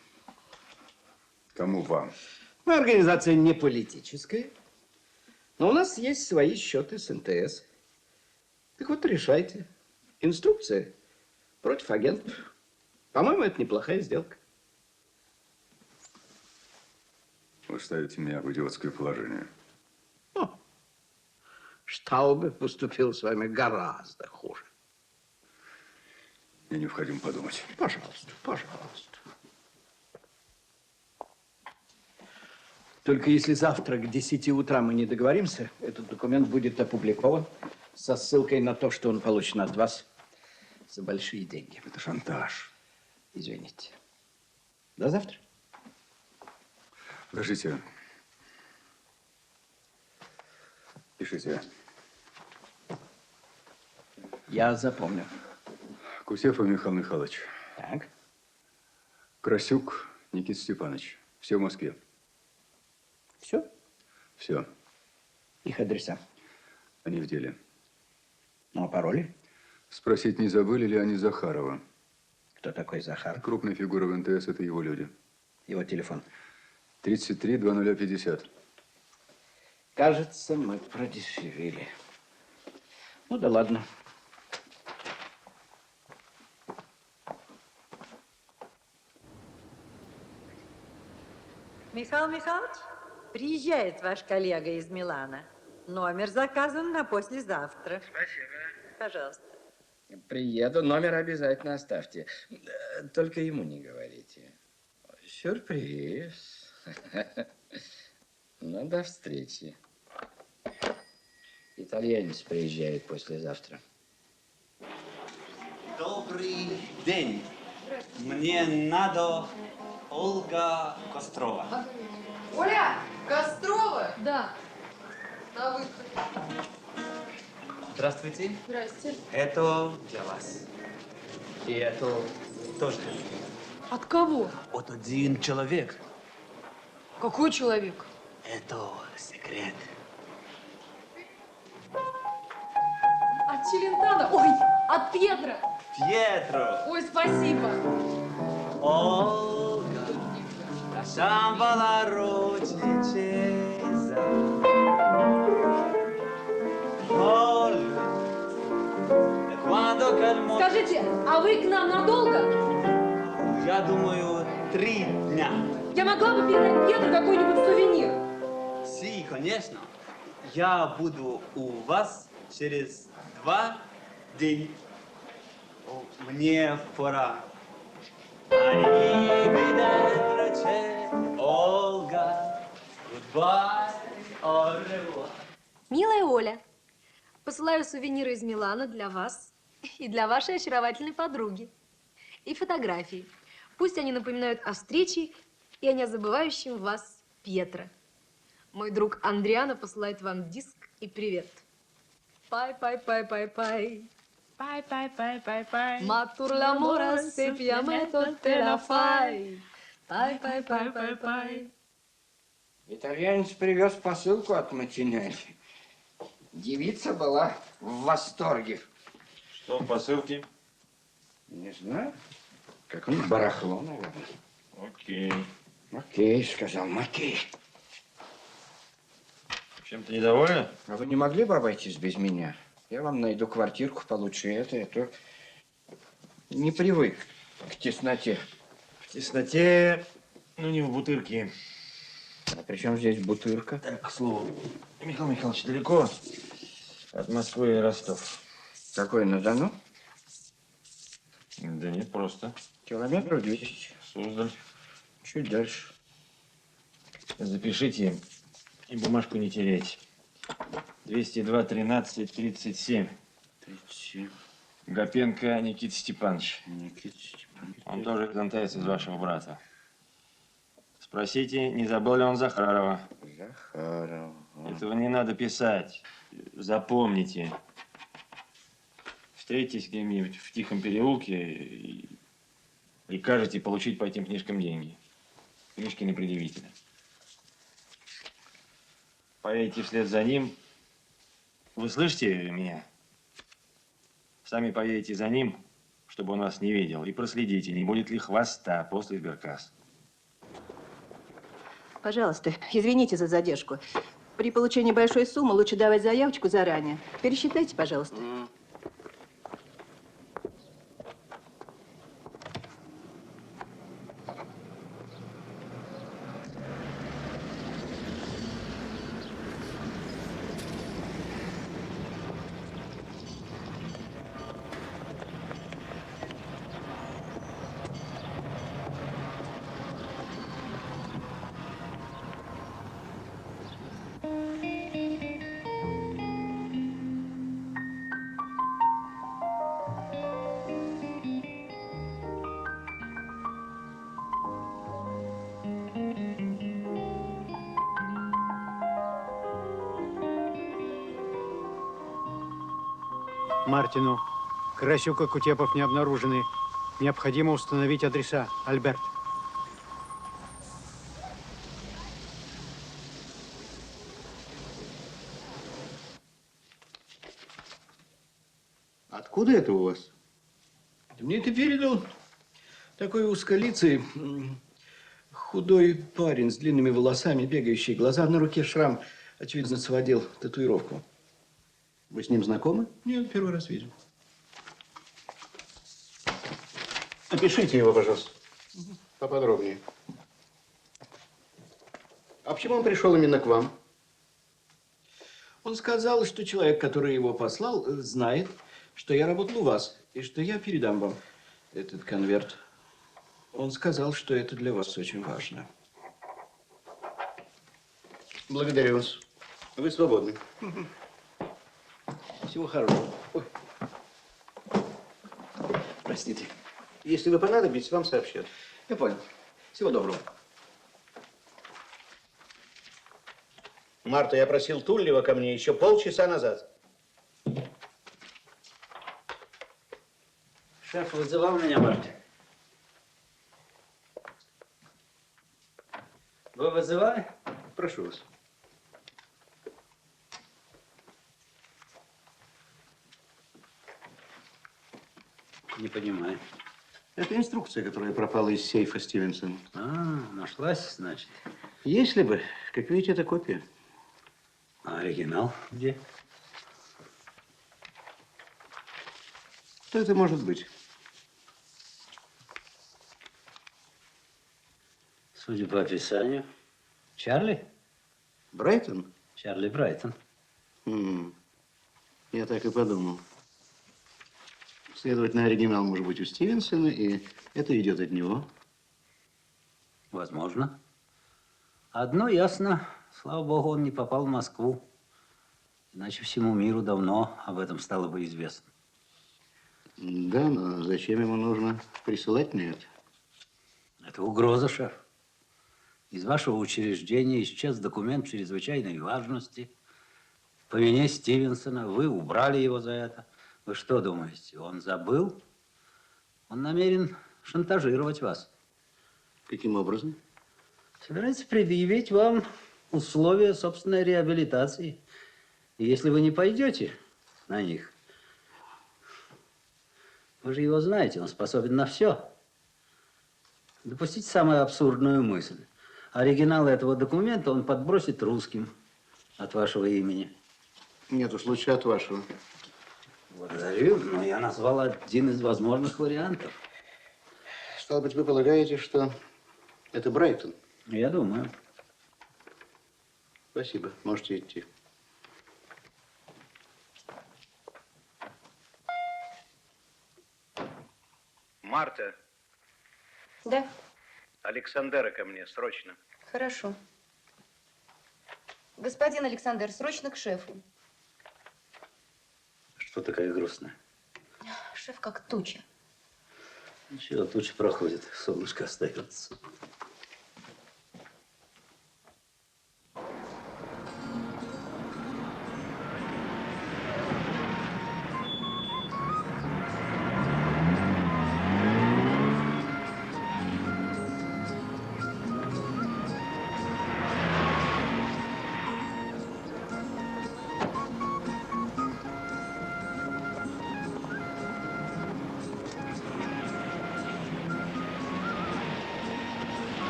Speaker 12: Кому вам?
Speaker 4: Мы организация не политическая, но у нас есть свои счеты с НТС. Так вот, решайте. Инструкция против агентов. По-моему, это неплохая сделка.
Speaker 12: Вы ставите меня в идиотское положение.
Speaker 4: Штаубе поступил с вами гораздо хуже.
Speaker 12: Мне необходимо подумать.
Speaker 4: Пожалуйста, пожалуйста. Только если завтра к 10 утра мы не договоримся, этот документ будет опубликован со ссылкой на то, что он получен от вас за большие деньги.
Speaker 12: Это шантаж.
Speaker 4: Извините. До завтра.
Speaker 12: Подождите. Пишите.
Speaker 4: Я запомню.
Speaker 12: Кусефов Михаил Михайлович.
Speaker 4: Так.
Speaker 12: Красюк Никита Степанович. Все в Москве.
Speaker 4: Все?
Speaker 12: Все.
Speaker 4: Их адреса?
Speaker 12: Они в деле.
Speaker 4: Ну, а пароли?
Speaker 12: Спросить, не забыли ли они Захарова?
Speaker 4: Кто такой Захар?
Speaker 12: Крупная фигура в НТС, это его люди.
Speaker 4: Его телефон?
Speaker 12: 33 2050.
Speaker 4: Кажется, мы продешевили. Ну да ладно.
Speaker 20: Михаил Михайлович, приезжает ваш коллега из Милана. Номер заказан на послезавтра.
Speaker 7: Спасибо.
Speaker 20: Пожалуйста.
Speaker 9: Приеду, номер обязательно оставьте. Только ему не говорите. Сюрприз. Ну, до встречи. Итальянец приезжает послезавтра.
Speaker 22: Добрый день. Мне надо Ольга Кострова.
Speaker 15: Оля, Кострова?
Speaker 17: Да.
Speaker 15: На выход.
Speaker 22: Здравствуйте.
Speaker 15: Здрасте.
Speaker 22: Это для вас. И это тоже.
Speaker 17: От кого?
Speaker 22: От один человек.
Speaker 17: Какой человек?
Speaker 22: Это секрет.
Speaker 17: От Челентана. Ой, от Пьетро.
Speaker 22: Пьетро.
Speaker 17: Ой, спасибо.
Speaker 22: Olga, lasciamo la roce accesa. Olga, e quando calmo...
Speaker 17: Скажите, а вы к нам надолго?
Speaker 22: Я думаю, 3 дня.
Speaker 17: Я могла бы передать Пьетро какой-нибудь сувенир.
Speaker 22: Sí, конечно. Я буду у вас через 2 дня. Мне пора. Arrivederci, Olga. Goodbye, au revoir.
Speaker 17: Милая Оля, посылаю сувениры из Милана для вас и для вашей очаровательной подруги. И фотографии. Пусть они напоминают о встрече и о незабывающем вас Пьетро. Мой друг Андриано посылает вам диск и привет. Пай-пай-пай-пай-пай.
Speaker 18: Пай-пай-пай-пай-пай.
Speaker 17: Матур l'amore se piametto te la fai. Пай-пай-пай-пай-пай.
Speaker 9: Итальянец привез посылку от Матинелли. Девица была в восторге.
Speaker 10: Что в посылке?
Speaker 9: Не знаю. Какое-нибудь барахло, наверное.
Speaker 10: Окей.
Speaker 9: Окей, сказал Макей.
Speaker 10: Чем-то недовольна?
Speaker 9: А вы не могли бы обойтись без меня? Я вам найду квартирку получше это. Я то не привык к тесноте.
Speaker 10: В тесноте, ну не в бутырке.
Speaker 9: А при чем здесь бутырка?
Speaker 10: Так, к слову, Михаил Михайлович, далеко от Москвы и Ростов.
Speaker 9: Какой, на Дону?
Speaker 10: Да нет, просто.
Speaker 9: Километров 200.
Speaker 10: Суздаль.
Speaker 9: Чуть дальше.
Speaker 10: Запишите и бумажку не теряйте. 202 13 37.
Speaker 9: 37.
Speaker 10: Гапенко Никита Степанович.
Speaker 9: Никита Степанович.
Speaker 10: Он тоже контакт из вашего брата. Спросите, не забыл ли он Захарова.
Speaker 9: Захарова.
Speaker 10: Этого не надо писать. Запомните. Встретитесь с кем-нибудь в тихом переулке и прикажете получить по этим книжкам деньги. Книжки не предъявительны. Поедете вслед за ним. Вы слышите меня? Сами поедете за ним, чтобы он вас не видел. И проследите, не будет ли хвоста после сберкасс.
Speaker 23: Пожалуйста, извините за задержку. При получении большой суммы лучше давать заявочку заранее. Пересчитайте, пожалуйста.
Speaker 6: Мартину. Красюк и Кутепов не обнаружены. Необходимо установить адреса. Альберт.
Speaker 4: Откуда это у вас? Мне это передал такой узколицый Худой парень с длинными волосами, бегающие глаза, на руке шрам, очевидно, сводил татуировку. Вы с ним знакомы? Нет, первый раз вижу. Опишите его, пожалуйста, поподробнее. А почему он пришел именно к вам? Он сказал, что человек, который его послал, знает, что я работал у вас, и что я передам вам этот конверт. Он сказал, что это для вас очень важно. Благодарю вас. Вы свободны. Всего хорошего. Ой. Простите. Если вы понадобитесь, вам сообщат. Я понял. Всего доброго. Марта, я просил Тульева ко мне еще полчаса назад.
Speaker 2: Шеф вызывал меня, Марта. Вы вызывали?
Speaker 4: Прошу вас.
Speaker 2: Не понимаю.
Speaker 4: Это инструкция, которая пропала из сейфа Стивенсона.
Speaker 2: А, нашлась, значит.
Speaker 4: Если бы, как видите, это копия.
Speaker 2: А оригинал где?
Speaker 4: Что это может быть?
Speaker 2: Судя по описанию, Чарли?
Speaker 4: Брайтон?
Speaker 2: Чарли Брайтон.
Speaker 4: Я так и подумал. Следовательно, оригинал может быть у Стивенсона, и это идет от него.
Speaker 2: Возможно. Одно ясно. Слава богу, он не попал в Москву. Иначе всему миру давно об этом стало бы известно.
Speaker 4: Да, но зачем ему нужно присылать мне это?
Speaker 2: Это угроза, шеф. Из вашего учреждения исчез документ чрезвычайной важности. По вине Стивенсона вы убрали его за это. Вы что думаете, он забыл? Он намерен шантажировать вас.
Speaker 4: Каким образом?
Speaker 2: Собирается предъявить вам условия собственной реабилитации. И если вы не пойдете на них, вы же его знаете, он способен на все. Допустите самую абсурдную мысль. Оригинал этого документа он подбросит русским от вашего имени.
Speaker 4: Нет уж, лучше от вашего.
Speaker 2: Благодарю, но я назвал один из возможных вариантов.
Speaker 4: Стало быть, вы полагаете, что это Брайтон?
Speaker 2: Я думаю.
Speaker 4: Спасибо, можете идти. Марта.
Speaker 23: Да,
Speaker 4: Александера ко мне, срочно.
Speaker 23: хорошо. Господин Александр, срочно к шефу.
Speaker 2: Что такая грустная?
Speaker 23: Шеф как туча.
Speaker 2: Ничего, туча проходит, солнышко остается.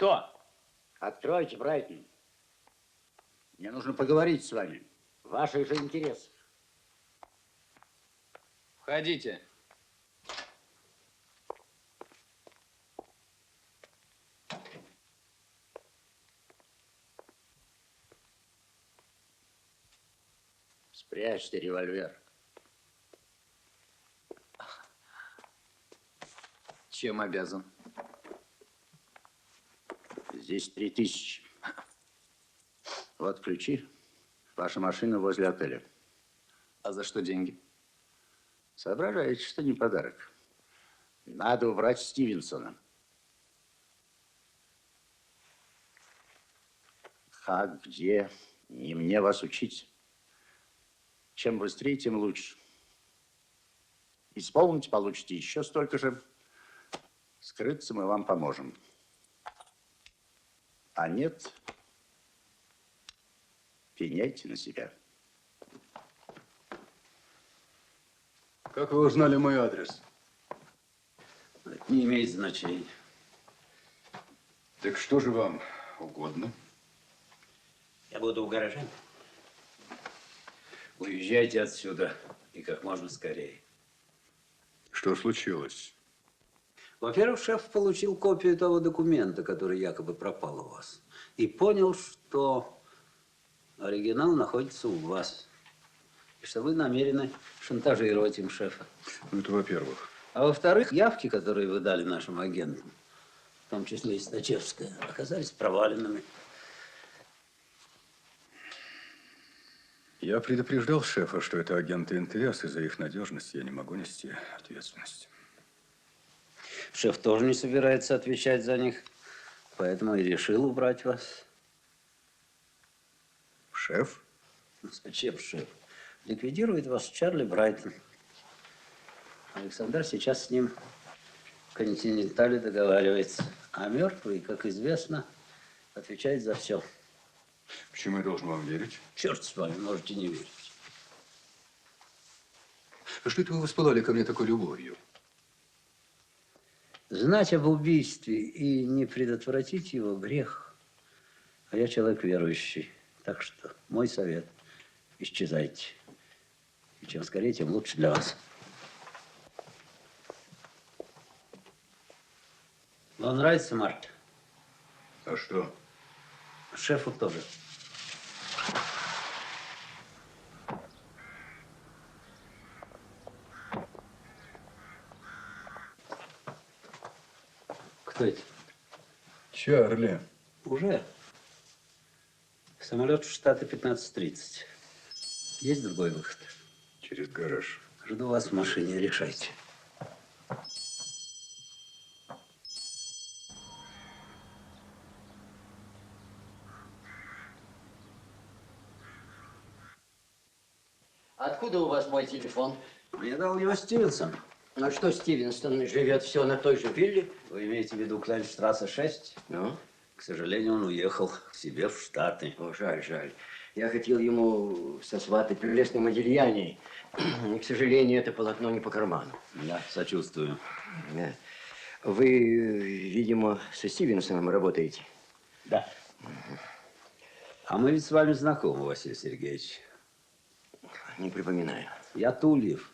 Speaker 5: Кто? Откройте, Брайтон. Мне нужно поговорить с вами. В ваших же интересах.
Speaker 13: Входите.
Speaker 5: Спрячьте револьвер.
Speaker 13: Чем обязан?
Speaker 5: Здесь 3000. Вот ключи. Ваша машина возле отеля.
Speaker 13: А за что деньги?
Speaker 5: Соображаете, что не подарок. Надо убрать Стивенсона. Как, где, не мне вас учить.
Speaker 21: Чем быстрее, тем лучше. Исполните, получите еще столько же. Скрыться мы вам поможем. А нет, пеняйте на себя.
Speaker 12: Как вы узнали мой адрес?
Speaker 2: Это не имеет значения.
Speaker 12: Так что же вам угодно?
Speaker 2: Я буду в гараже. Уезжайте отсюда и как можно скорее.
Speaker 12: Что случилось?
Speaker 2: Во-первых, шеф получил копию того документа, который якобы пропал у вас, и понял, что оригинал находится у вас, и что вы намерены шантажировать им шефа.
Speaker 12: Ну, это во-первых.
Speaker 2: А во-вторых, явки, которые вы дали нашим агентам, в том числе и Стачевская, оказались проваленными.
Speaker 12: Я предупреждал шефа, что это агенты НТС, и за их надежность я не могу нести ответственность.
Speaker 2: Шеф тоже не собирается отвечать за них, поэтому и решил убрать вас.
Speaker 12: Шеф?
Speaker 2: Зачем шеф? Ликвидирует вас Чарли Брайтон. Александр сейчас с ним в Континентале договаривается. А мертвый, как известно, отвечает за все.
Speaker 12: Почему я должен вам верить?
Speaker 2: Черт с вами, можете не верить.
Speaker 12: А что это вы воспылали ко мне такой любовью?
Speaker 2: Знать об убийстве и не предотвратить его – грех. А я человек верующий. Так что мой совет – исчезайте. И чем скорее, тем лучше для вас. Вам нравится, Марта?
Speaker 12: А что?
Speaker 2: Шефу тоже. Кто это?
Speaker 12: Чарли.
Speaker 2: Уже. Самолет в Штаты 15:30. Есть другой выход?
Speaker 12: Через гараж.
Speaker 2: Жду вас в машине, решайте.
Speaker 9: Откуда у вас мой телефон?
Speaker 2: Мне дал его Стивенсон.
Speaker 9: А что Стивенсон живет все на той же вилле?
Speaker 2: Вы имеете в виду Клайнштрассе 6?
Speaker 9: Ну?
Speaker 2: К сожалению, он уехал к себе в Штаты.
Speaker 9: О, жаль, жаль. Я хотел ему сосватать прелестный Модильяне. И, к сожалению, это полотно не по карману.
Speaker 2: Да, сочувствую.
Speaker 9: Да. Вы, видимо, со Стивенсоном работаете?
Speaker 2: Да. А мы ведь с вами знакомы, Василий Сергеевич.
Speaker 9: Не припоминаю.
Speaker 2: Я Тульев.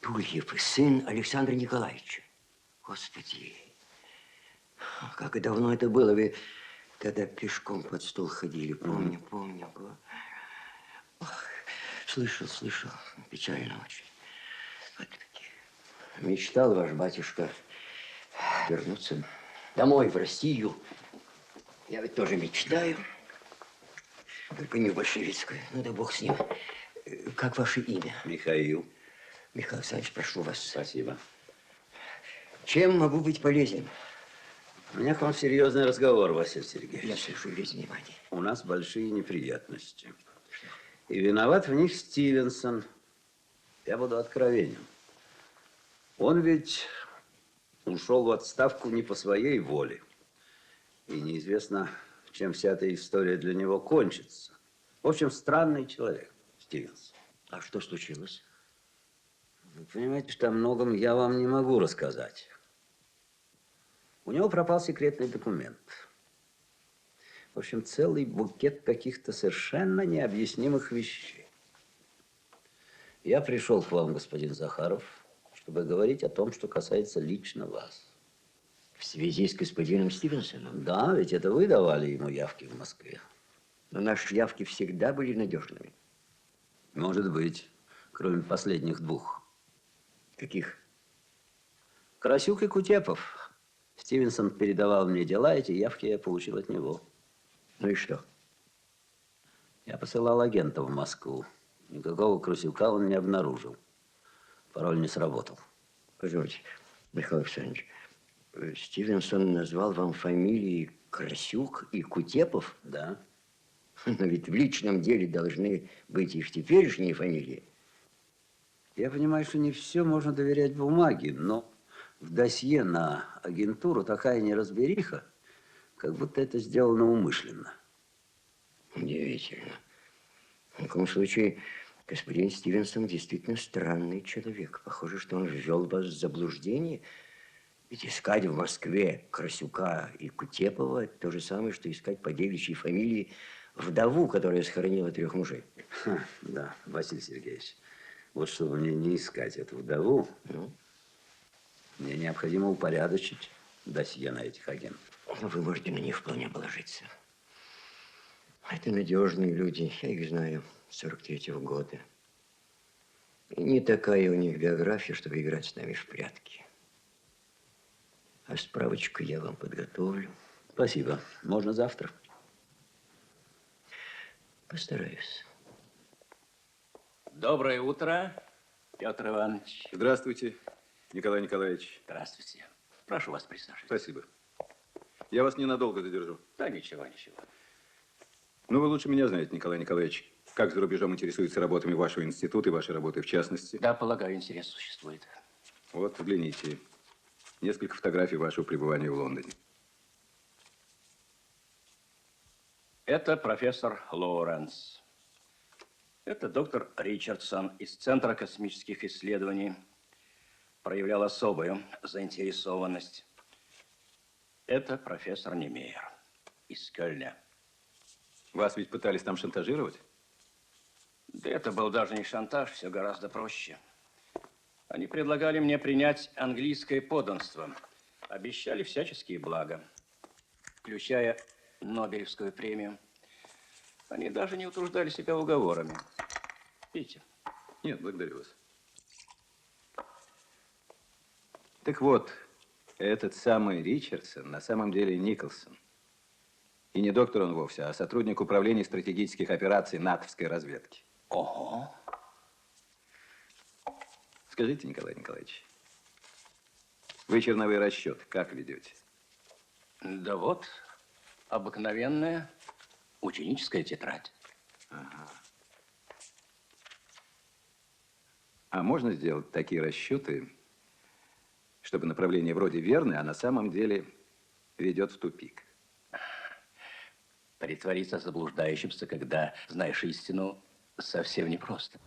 Speaker 9: Тульев, сын Александра Николаевича. Господи, как и давно это было. Вы когда пешком под стол ходили, помню, помню. Ох, слышал. Печально очень. Вот мечтал ваш батюшка вернуться домой, в Россию. Я ведь тоже мечтаю. Только не в большевицкую. Ну да бог с ним. Как ваше имя?
Speaker 2: Михаил.
Speaker 9: Михаил Александрович, прошу вас.
Speaker 2: Спасибо.
Speaker 9: Чем могу быть полезен?
Speaker 2: У меня к вам серьезный разговор, Василий Сергеевич.
Speaker 9: Я слышу весь внимание.
Speaker 2: У нас большие неприятности. И виноват в них Стивенсон. Я буду откровенен. Он ведь ушел в отставку не по своей воле. И неизвестно, чем вся эта история для него кончится. В общем, странный человек, Стивенсон.
Speaker 9: А что случилось?
Speaker 2: Вы понимаете, что о многом я вам не могу рассказать. У него пропал секретный документ. В общем, целый букет каких-то совершенно необъяснимых вещей. Я пришел к вам, господин Захаров, чтобы говорить о том, что касается лично вас.
Speaker 9: В связи с господином Стивенсоном?
Speaker 2: Да, ведь это вы давали ему явки в Москве.
Speaker 9: Но наши явки всегда были надежными.
Speaker 2: Может быть, кроме последних двух.
Speaker 9: Каких?
Speaker 2: Карасюк и Кутепов. Стивенсон передавал мне дела, эти явки я получил от него.
Speaker 9: Ну и что?
Speaker 2: Я посылал агента в Москву. Никакого Красюка он не обнаружил. Пароль не сработал.
Speaker 9: Позвольте, Михаил Александрович, Стивенсон назвал вам фамилии Красюк и Кутепов?
Speaker 2: Да.
Speaker 9: Но ведь в личном деле должны быть их теперешние фамилии.
Speaker 2: Я понимаю, что не все можно доверять бумаге, но в досье на агентуру такая неразбериха, как будто это сделано умышленно.
Speaker 9: Удивительно. В таком случае, господин Стивенсон действительно странный человек. Похоже, что он ввел вас в заблуждение. Ведь искать в Москве Красюка и Кутепова – это то же самое, что искать по девичьей фамилии вдову, которая схоронила 3 мужей.
Speaker 2: Да, Василий Сергеевич, вот чтобы мне не искать эту вдову, мне необходимо упорядочить досье на этих агентов.
Speaker 9: Но вы можете на них вполне положиться. Это надежные люди, я их знаю с 43-го года. И не такая у них биография, чтобы играть с нами в прятки. А справочку я вам подготовлю.
Speaker 2: Спасибо. Можно завтра?
Speaker 9: Постараюсь.
Speaker 7: Доброе утро, Петр Иванович.
Speaker 1: Здравствуйте, Николай Николаевич.
Speaker 7: Здравствуйте. Прошу вас присаживаться.
Speaker 1: Спасибо. Я вас ненадолго задержу.
Speaker 7: Да ничего, ничего.
Speaker 1: Ну, вы лучше меня знаете, Николай Николаевич. Как за рубежом интересуются работами вашего института и вашей работы в частности?
Speaker 7: Да, полагаю, интерес существует.
Speaker 1: Вот, взгляните. Несколько фотографий вашего пребывания в Лондоне.
Speaker 7: Это профессор Лоуренс. Это доктор Ричардсон из Центра космических исследований. Проявлял особую заинтересованность. Это профессор Немейер из Кёльна.
Speaker 1: Вас ведь пытались там шантажировать?
Speaker 7: Да это был даже не шантаж, все гораздо проще. Они предлагали мне принять английское подданство. Обещали всяческие блага, включая Нобелевскую премию. Они даже не утруждали себя уговорами. Видите?
Speaker 1: Нет, благодарю вас. Так вот, этот самый Ричардсон на самом деле Николсон. И не доктор он вовсе, а сотрудник управления стратегических операций натовской разведки.
Speaker 7: Ого.
Speaker 1: Скажите, Николай Николаевич, вы черновые расчеты как ведете?
Speaker 7: Да вот, обыкновенная ученическая тетрадь.
Speaker 1: Ага. А можно сделать такие расчеты, чтобы направление вроде верное, а на самом деле ведет в тупик?
Speaker 7: Притвориться заблуждающимся, когда знаешь истину, совсем непросто.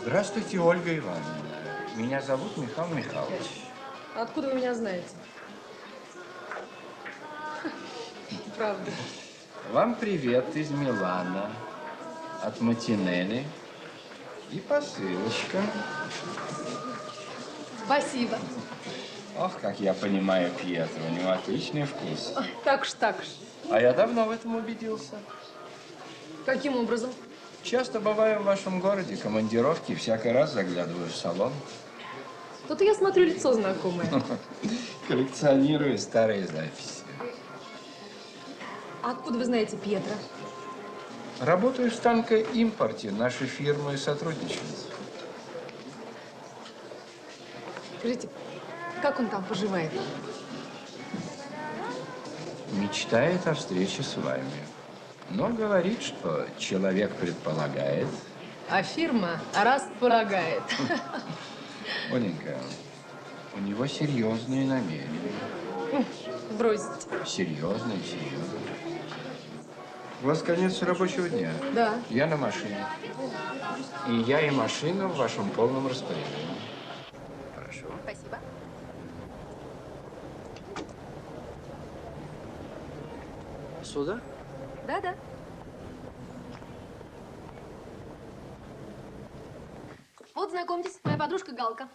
Speaker 8: Здравствуйте, Ольга Ивановна. Меня зовут Михаил Михайлович.
Speaker 17: Откуда вы меня знаете? Правда.
Speaker 8: Вам привет из Милана от Матинелли и посылочка.
Speaker 17: Спасибо.
Speaker 8: Ох, как я понимаю Пьетро, у него отличный вкус.
Speaker 17: Ой, так уж, так уж.
Speaker 8: А я давно в этом убедился.
Speaker 17: Каким образом?
Speaker 8: Часто бываю в вашем городе, командировки, всякий раз заглядываю в салон.
Speaker 17: Тут я смотрю, лицо знакомое.
Speaker 8: Коллекционирую старые записи.
Speaker 17: А откуда вы знаете Пьетро?
Speaker 8: Работаю в станкоимпорте. Наши фирмы сотрудничают.
Speaker 17: Скажите, как он там поживает?
Speaker 8: Мечтает о встрече с вами. Но говорит, что человек предполагает.
Speaker 17: А фирма располагает.
Speaker 8: Оленька, у него серьезные намерения.
Speaker 17: Бросьте.
Speaker 8: Серьезные. У вас конец рабочего дня.
Speaker 17: Да.
Speaker 8: Я на машине. И я, и машина в вашем полном распоряжении.
Speaker 17: Хорошо. Спасибо.
Speaker 2: Сюда?
Speaker 17: Да. Вот, знакомьтесь, моя подружка Галка.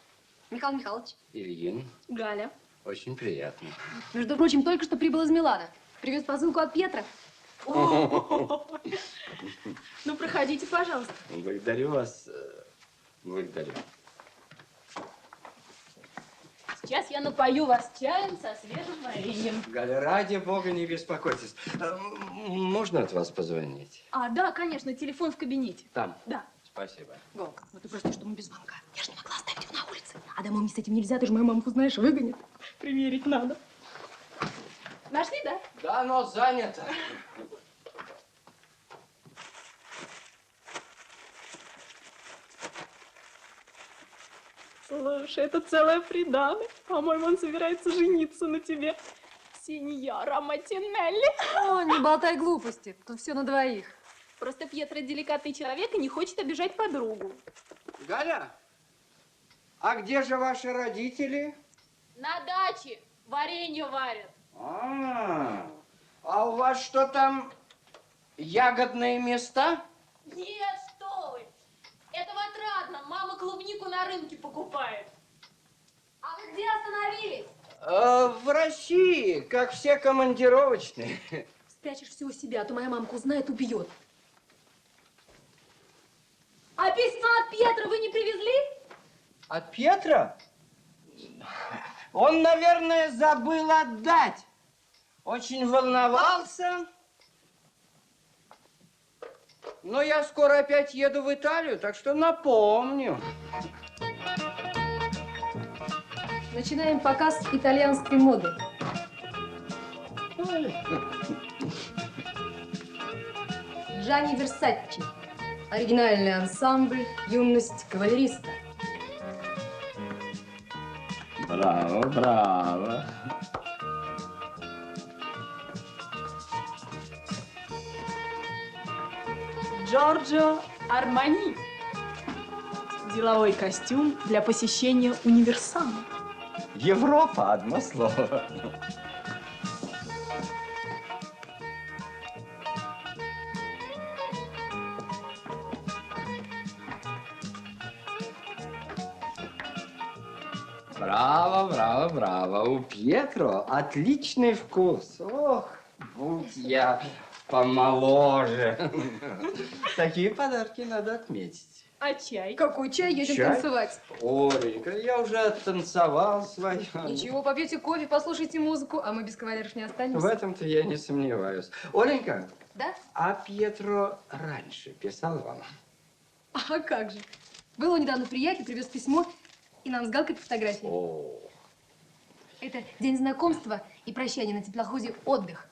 Speaker 17: Михаил Михайлович.
Speaker 22: Ильин,
Speaker 17: Галя.
Speaker 22: очень приятно.
Speaker 17: Между прочим, только что прибыл из Милана. Привез посылку от Пьетро. Ну, проходите, пожалуйста.
Speaker 22: Благодарю вас. Благодарю.
Speaker 14: Сейчас я напою вас чаем со свежим вареньем.
Speaker 9: Галя, ради бога, не беспокойтесь. Можно от вас позвонить?
Speaker 14: А, да, конечно, телефон в кабинете.
Speaker 9: Там?
Speaker 14: Да.
Speaker 9: Спасибо.
Speaker 14: Волк, ну ты прости, что мы без звонка. Я же не могла оставить его на улице. А домой мне с этим нельзя, ты же мою мамку знаешь, выгонит. Примерить надо. Нашли, да?
Speaker 9: Да, но занято.
Speaker 14: Слушай, это целая приданое. По-моему, он собирается жениться на тебе. Синьора Матинелли.
Speaker 17: О, не болтай глупости. Тут все на двоих.
Speaker 14: Просто Пьетро деликатный человек и не хочет обижать подругу.
Speaker 9: Галя, а где же ваши родители?
Speaker 14: На даче варенье варят.
Speaker 9: А у вас что там, ягодные места?
Speaker 14: Нет, что вы! Это в Отрадном. Мама клубнику на рынке покупает.
Speaker 17: А вы где остановились?
Speaker 9: В России, как все командировочные.
Speaker 14: Спрячешь все у себя, а то моя мамка узнает, убьет. А письма от Пьетро вы не привезли?
Speaker 9: От Пьетро? Он, наверное, забыл отдать. Очень волновался. Но я скоро опять еду в Италию, так что напомню.
Speaker 17: Начинаем показ итальянской моды. Джанни Версаччи. Оригинальный ансамбль «Юность кавалериста».
Speaker 9: Браво, браво.
Speaker 14: Джорджо Армани. Деловой костюм для посещения универсама.
Speaker 9: Европа, одно слово. Браво, браво, браво. У Пьетро отличный вкус. Ох, будь я помоложе. Такие подарки надо отметить.
Speaker 14: А чай?
Speaker 17: Какой чай? Едем
Speaker 9: Чай?
Speaker 17: танцевать.
Speaker 9: Оленька, я уже оттанцевал свое.
Speaker 17: Ничего, попьете кофе, послушайте музыку, а мы без кавалеров не останемся.
Speaker 9: В этом-то я не сомневаюсь. Оленька,
Speaker 17: Да?
Speaker 9: а Пьетро раньше писал вам?
Speaker 17: А как же? Был недавно приятель, привез письмо, и нам с Галкой по фотографии.
Speaker 9: О.
Speaker 17: Это день знакомства и прощания на теплоходе «Отдых».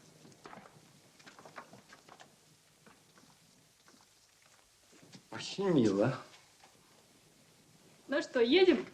Speaker 9: Очень мило.
Speaker 14: Ну что, едем?